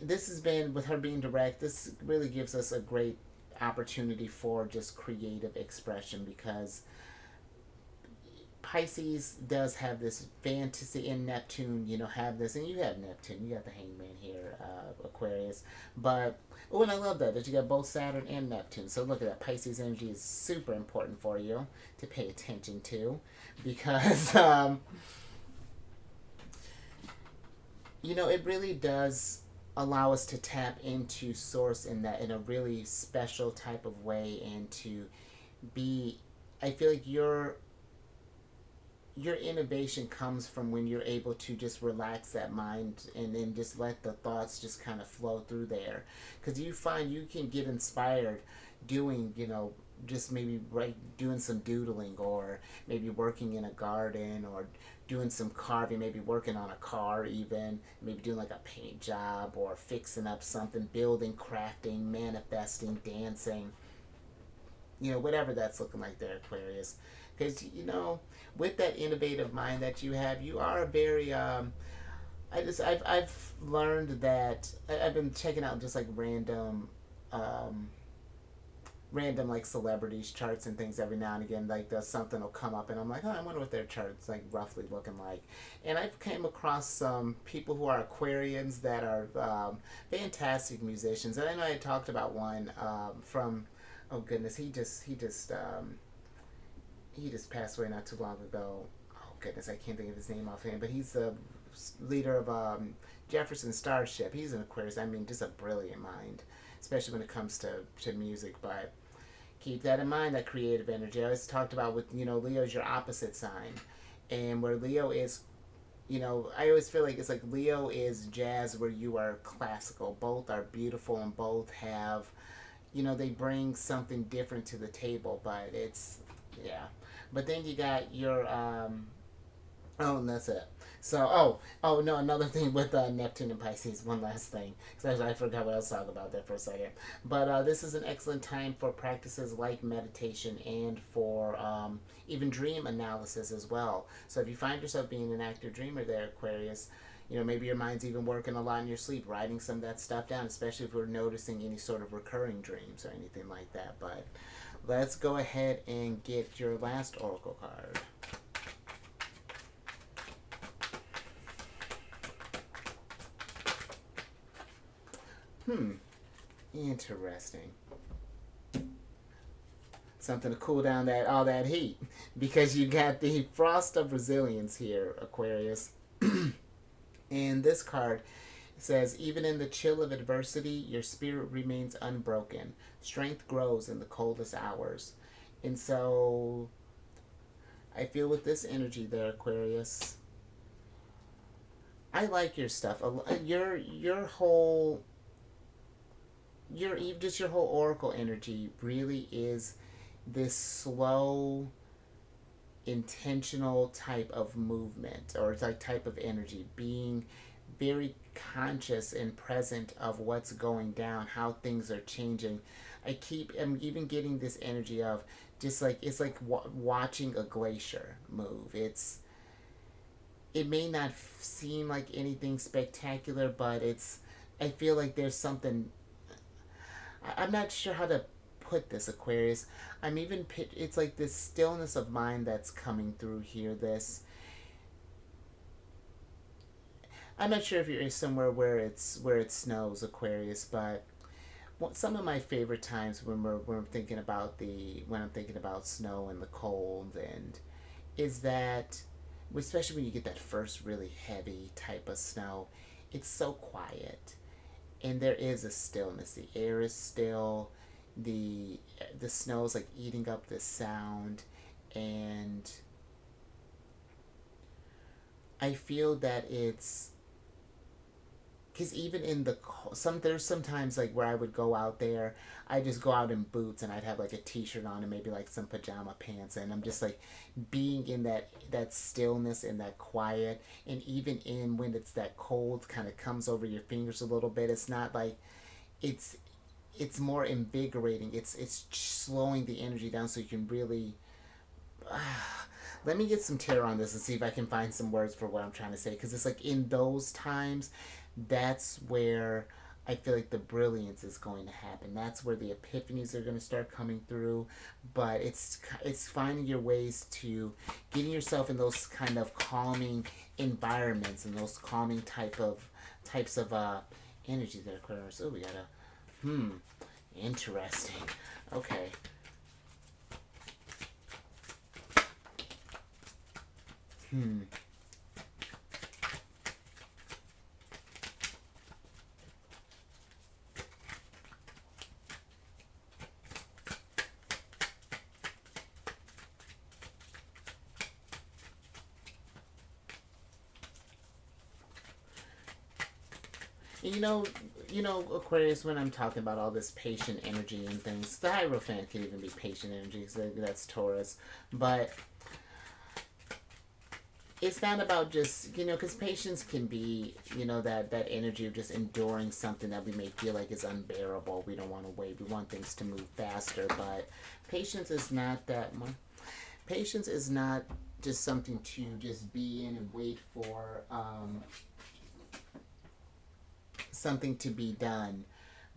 this has been, with her being direct, this really gives us a great opportunity for just creative expression, because Pisces does have this fantasy, and Neptune, have this, and you have Neptune, you got the Hangman here, Aquarius. But and I love that you got both Saturn and Neptune. So look at that, Pisces energy is super important for you to pay attention to, because it really does allow us to tap into source in a really special type of way, and to be, I feel like your innovation comes from when you're able to just relax that mind and then just let the thoughts just kind of flow through there, because you find you can get inspired doing just maybe doing some doodling, or maybe working in a garden, or doing some carving, maybe working on a car, even maybe doing like a paint job, or fixing up something, building, crafting, manifesting, dancing, whatever that's looking like there, Aquarius. Because with that innovative mind that you have, you are a very I've learned that I've been checking out just like random like celebrities charts and things every now and again. Like something will come up and I'm like, oh, I wonder what their chart's like roughly looking like. And I've came across some people who are Aquarians that are fantastic musicians. And I know I talked about one from, oh goodness, he just passed away not too long ago. Oh goodness, I can't think of his name offhand, but he's the leader of Jefferson Starship. He's an Aquarius. I mean, just a brilliant mind, especially when it comes to music. But keep that in mind, that creative energy. I always talked about with, Leo's your opposite sign. And where Leo is, I always feel like it's like Leo is jazz where you are classical. Both are beautiful and both have, they bring something different to the table, but it's, yeah. But then you got your Oh, and that's it. So, oh no, another thing with Neptune and Pisces. One last thing, because I forgot what I was talking about there for a second. But this is an excellent time for practices like meditation and for even dream analysis as well. So, if you find yourself being an active dreamer there, Aquarius, maybe your mind's even working a lot in your sleep, writing some of that stuff down, especially if we're noticing any sort of recurring dreams or anything like that. But let's go ahead and get your last oracle card. Interesting. Something to cool down that all that heat, because you got the frost of resilience here, Aquarius. And this card says, even in the chill of adversity, your spirit remains unbroken. Strength grows in the coldest hours. And so I feel with this energy there, Aquarius, I like your stuff. Your whole your whole oracle energy really is this slow, intentional type of movement, or like type of energy, being very conscious and present of what's going down, how things are changing. I'm even getting this energy of just like it's like watching a glacier move. It may not seem like anything spectacular, but I feel like there's something. I'm not sure how to put this, Aquarius. It's like this stillness of mind that's coming through here. I'm not sure if you're somewhere where it snows, Aquarius, but some of my favorite times when I'm thinking about snow and the cold, and is that, especially when you get that first really heavy type of snow, it's so quiet, and there is a stillness. The air is still. The snow is like eating up the sound, and I feel that it's because even in there's sometimes like where I would go out there, I just go out in boots and I'd have like a t-shirt on and maybe like some pajama pants, and I'm just like being in that stillness and that quiet. And even in when it's that cold kind of comes over your fingers a little bit, it's not like it's it's more invigorating. It's slowing the energy down so you can really. Let me get some tarot on this and see if I can find some words for what I'm trying to say. Because it's like in those times, that's where I feel like the brilliance is going to happen. That's where the epiphanies are going to start coming through. But it's finding your ways to getting yourself in those kind of calming environments and those calming types of energy there, Aquarius. Oh, we got interesting. Okay. Hmm. Aquarius, when I'm talking about all this patient energy and things, the Hierophant can even be patient energy, because that's Taurus. But it's not about just, because patience can be, that energy of just enduring something that we may feel like is unbearable. We don't want to wait. We want things to move faster. But patience is not that much. Patience is not just something to just be in and wait for something to be done,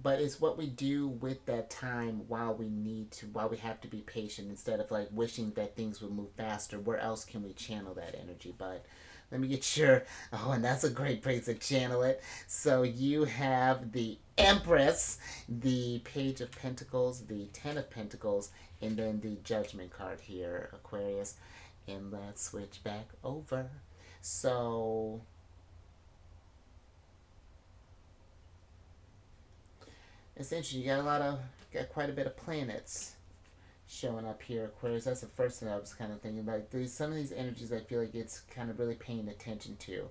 but it's what we do with that time while we have to be patient, instead of like wishing that things would move faster. Where else can we channel that energy? But let me get sure. Oh, and that's a great place to channel it. So you have the Empress, the Page of Pentacles, the Ten of Pentacles, and then the Judgment card here, Aquarius. And let's switch back over. So essentially, you got quite a bit of planets showing up here, Aquarius. That's the first thing I was kind of thinking about. Some of these energies, I feel like it's kind of really paying attention to.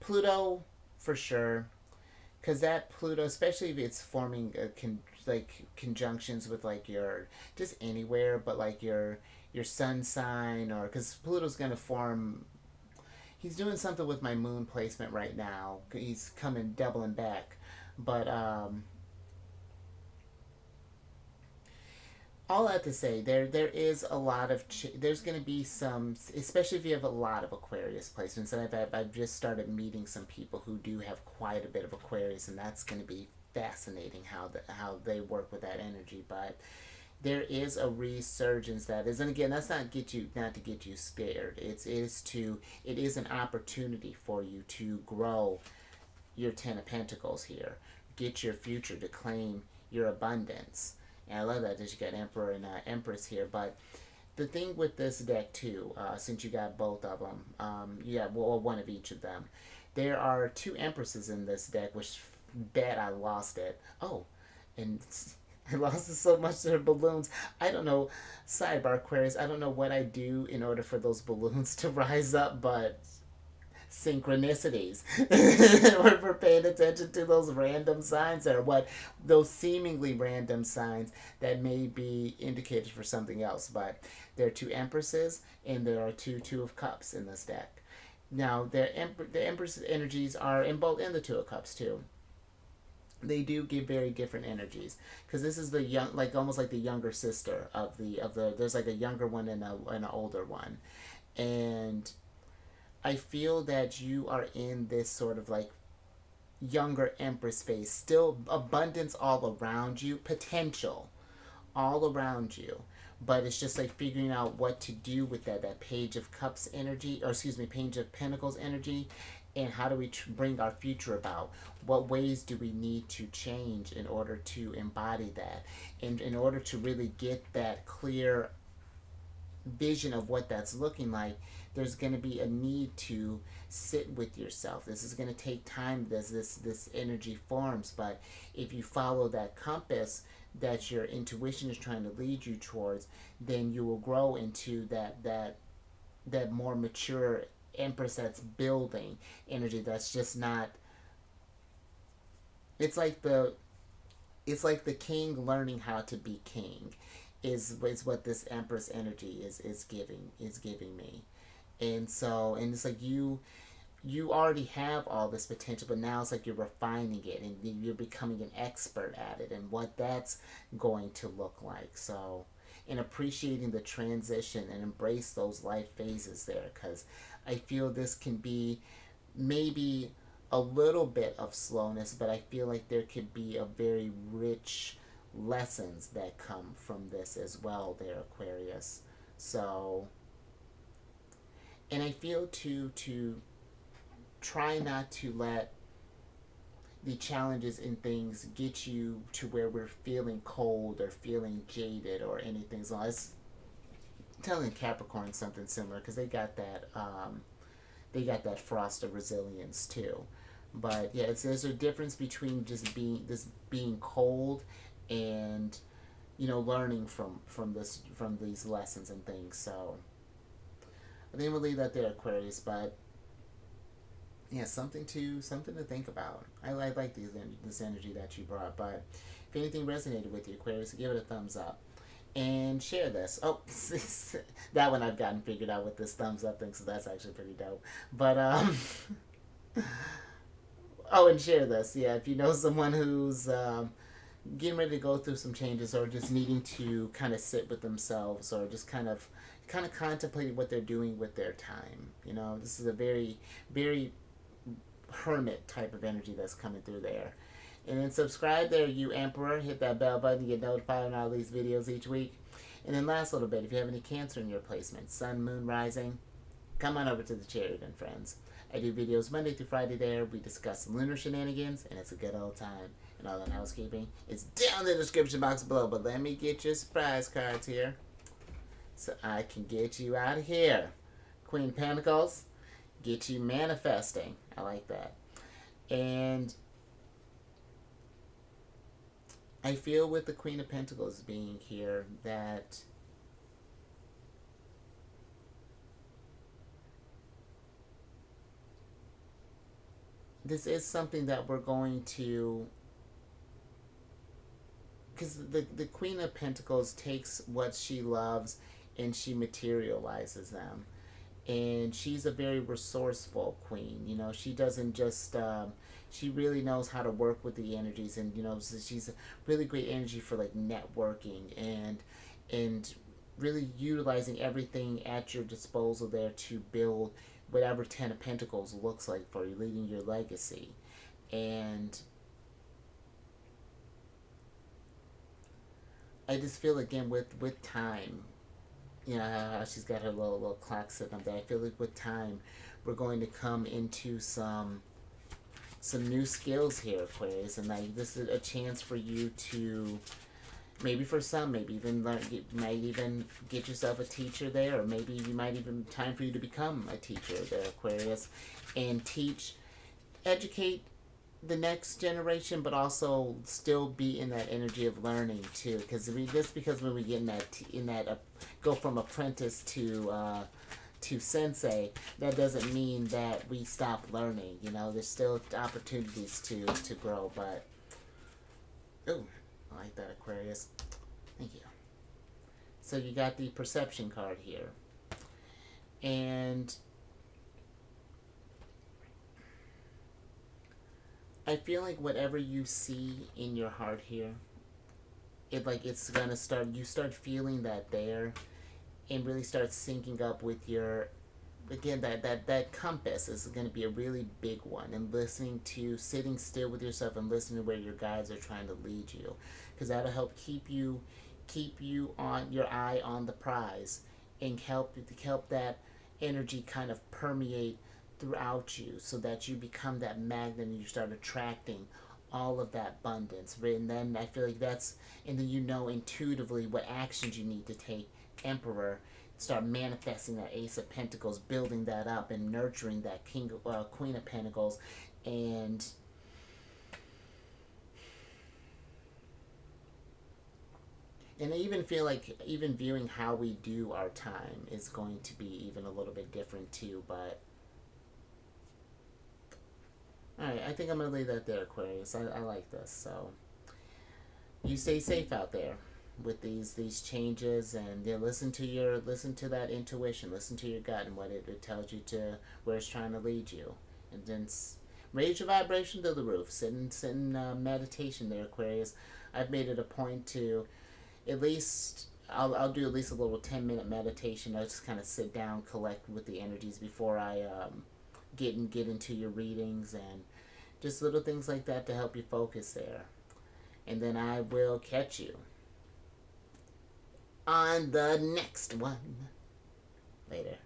Pluto for sure, because that Pluto, especially if it's forming like conjunctions with like your just anywhere, but like your sun sign, or because Pluto's gonna form. He's doing something with my moon placement right now. He's coming doubling back, but all I have to say, there is a lot of there's going to be some, especially if you have a lot of Aquarius placements. And I've just started meeting some people who do have quite a bit of Aquarius, and that's going to be fascinating how they work with that energy. But there is a resurgence that is, and again, that's not to get you scared. It is an opportunity for you to grow your Ten of Pentacles here, get your future, to claim your abundance. And I love that you got Emperor and Empress here. But the thing with this deck too, since you got both of them, you got one of each of them. There are two Empresses in this deck, which bet I lost it. Oh, and I lost it so much to her balloons. I don't know, sidebar Aquarius, I don't know what I do in order for those balloons to rise up, but synchronicities. We're paying attention to those random signs, or what those seemingly random signs that may be indicators for something else. But there are two Empresses and there are two of Cups in this deck. Now the Empress energies are in the Two of Cups too. They do give very different energies, because this is the young, like almost like the younger sister of the there's like a younger one and an older one. And I feel that you are in this sort of like younger Empress phase. Still abundance all around you, potential all around you. But it's just like figuring out what to do with that Page of Cups energy, or excuse me, Page of Pentacles energy, and how do we bring our future about? What ways do we need to change in order to embody that? And in order to really get that clear vision of what that's looking like, there's going to be a need to sit with yourself. This is going to take time as this energy forms. But if you follow that compass that your intuition is trying to lead you towards, then you will grow into that more mature Empress that's building energy. That's just not. It's like the king learning how to be king, is what this Empress energy is giving me. And it's like you already have all this potential, but now it's like you're refining it and you're becoming an expert at it, and what that's going to look like. So, and appreciating the transition and embrace those life phases there, because I feel this can be maybe a little bit of slowness, but I feel like there could be a very rich lessons that come from this as well there, Aquarius. So, and I feel to try not to let the challenges and things get you to where we're feeling cold or feeling jaded or anything. So I was telling Capricorn something similar, because they got that frost of resilience too. But yeah, there's a difference between just being cold and learning from these lessons and things. So I think we'll leave that there, Aquarius. But yeah, something to think about. I like this energy that you brought. But if anything resonated with you, Aquarius, give it a thumbs up and share this. Oh, that one I've gotten figured out with this thumbs up thing, so that's actually pretty dope. But oh, and share this. Yeah, if you know someone who's getting ready to go through some changes, or just needing to kind of sit with themselves, or just kind of contemplating what they're doing with their time. This is a very, very hermit type of energy that's coming through there. And then subscribe there, you Emperor. Hit that bell button to get notified on all these videos each week. And then last little bit, if you have any Cancer in your placement, Sun, Moon, Rising, come on over to the Chariot, friends. I do videos Monday through Friday there. We discuss some lunar shenanigans, and it's a good old time. And all that housekeeping is down in the description box below. But let me get your surprise cards here, so I can get you out of here. Queen of Pentacles, get you manifesting. I like that. And I feel with the Queen of Pentacles being here that this is something that we're going to, because the Queen of Pentacles takes what she loves and she materializes them. And she's a very resourceful queen. You know, she doesn't just she really knows how to work with the energies, and you know, so she's a really great energy for like networking and really utilizing everything at your disposal there to build whatever Ten of Pentacles looks like for you, leading your legacy. And I just feel again with time, you know how she's got her little clock sitting up there. I feel like with time, we're going to come into some new skills here, Aquarius, and like this is a chance for you to, maybe for some, maybe even learn, you might even get yourself a teacher there, or maybe you might even time for you to become a teacher there, Aquarius, and teach, educate the next generation, but also still be in that energy of learning too. Because when we get in that go from apprentice to sensei, that doesn't mean that we stop learning. You know, there's still opportunities to grow. But oh, I like that, Aquarius. Thank you. So you got the perception card here, and I feel like whatever you see in your heart here, it's gonna start. You start feeling that there, and really start syncing up with your. Again, that compass is going to be a really big one, and sitting still with yourself and listening to where your guides are trying to lead you, because that'll help keep you on your eye on the prize, and help that energy kind of permeate throughout you, so that you become that magnet and you start attracting all of that abundance. And then I feel like and then you know intuitively what actions you need to take. Emperor, start manifesting that Ace of Pentacles, building that up and nurturing that Queen of Pentacles, and I even feel like even viewing how we do our time is going to be even a little bit different too. But alright, I think I'm going to leave that there, Aquarius. I like this. So you stay safe out there with these changes, and yeah, listen to that intuition, listen to your gut and what it tells you, to where it's trying to lead you, and then raise your vibration to the roof. Sit in meditation there, Aquarius. I've made it a point to at least I'll do at least a little 10-minute meditation. I just kind of sit down, collect with the energies before I get into your readings, and just little things like that to help you focus there. And then I will catch you on the next one. Later.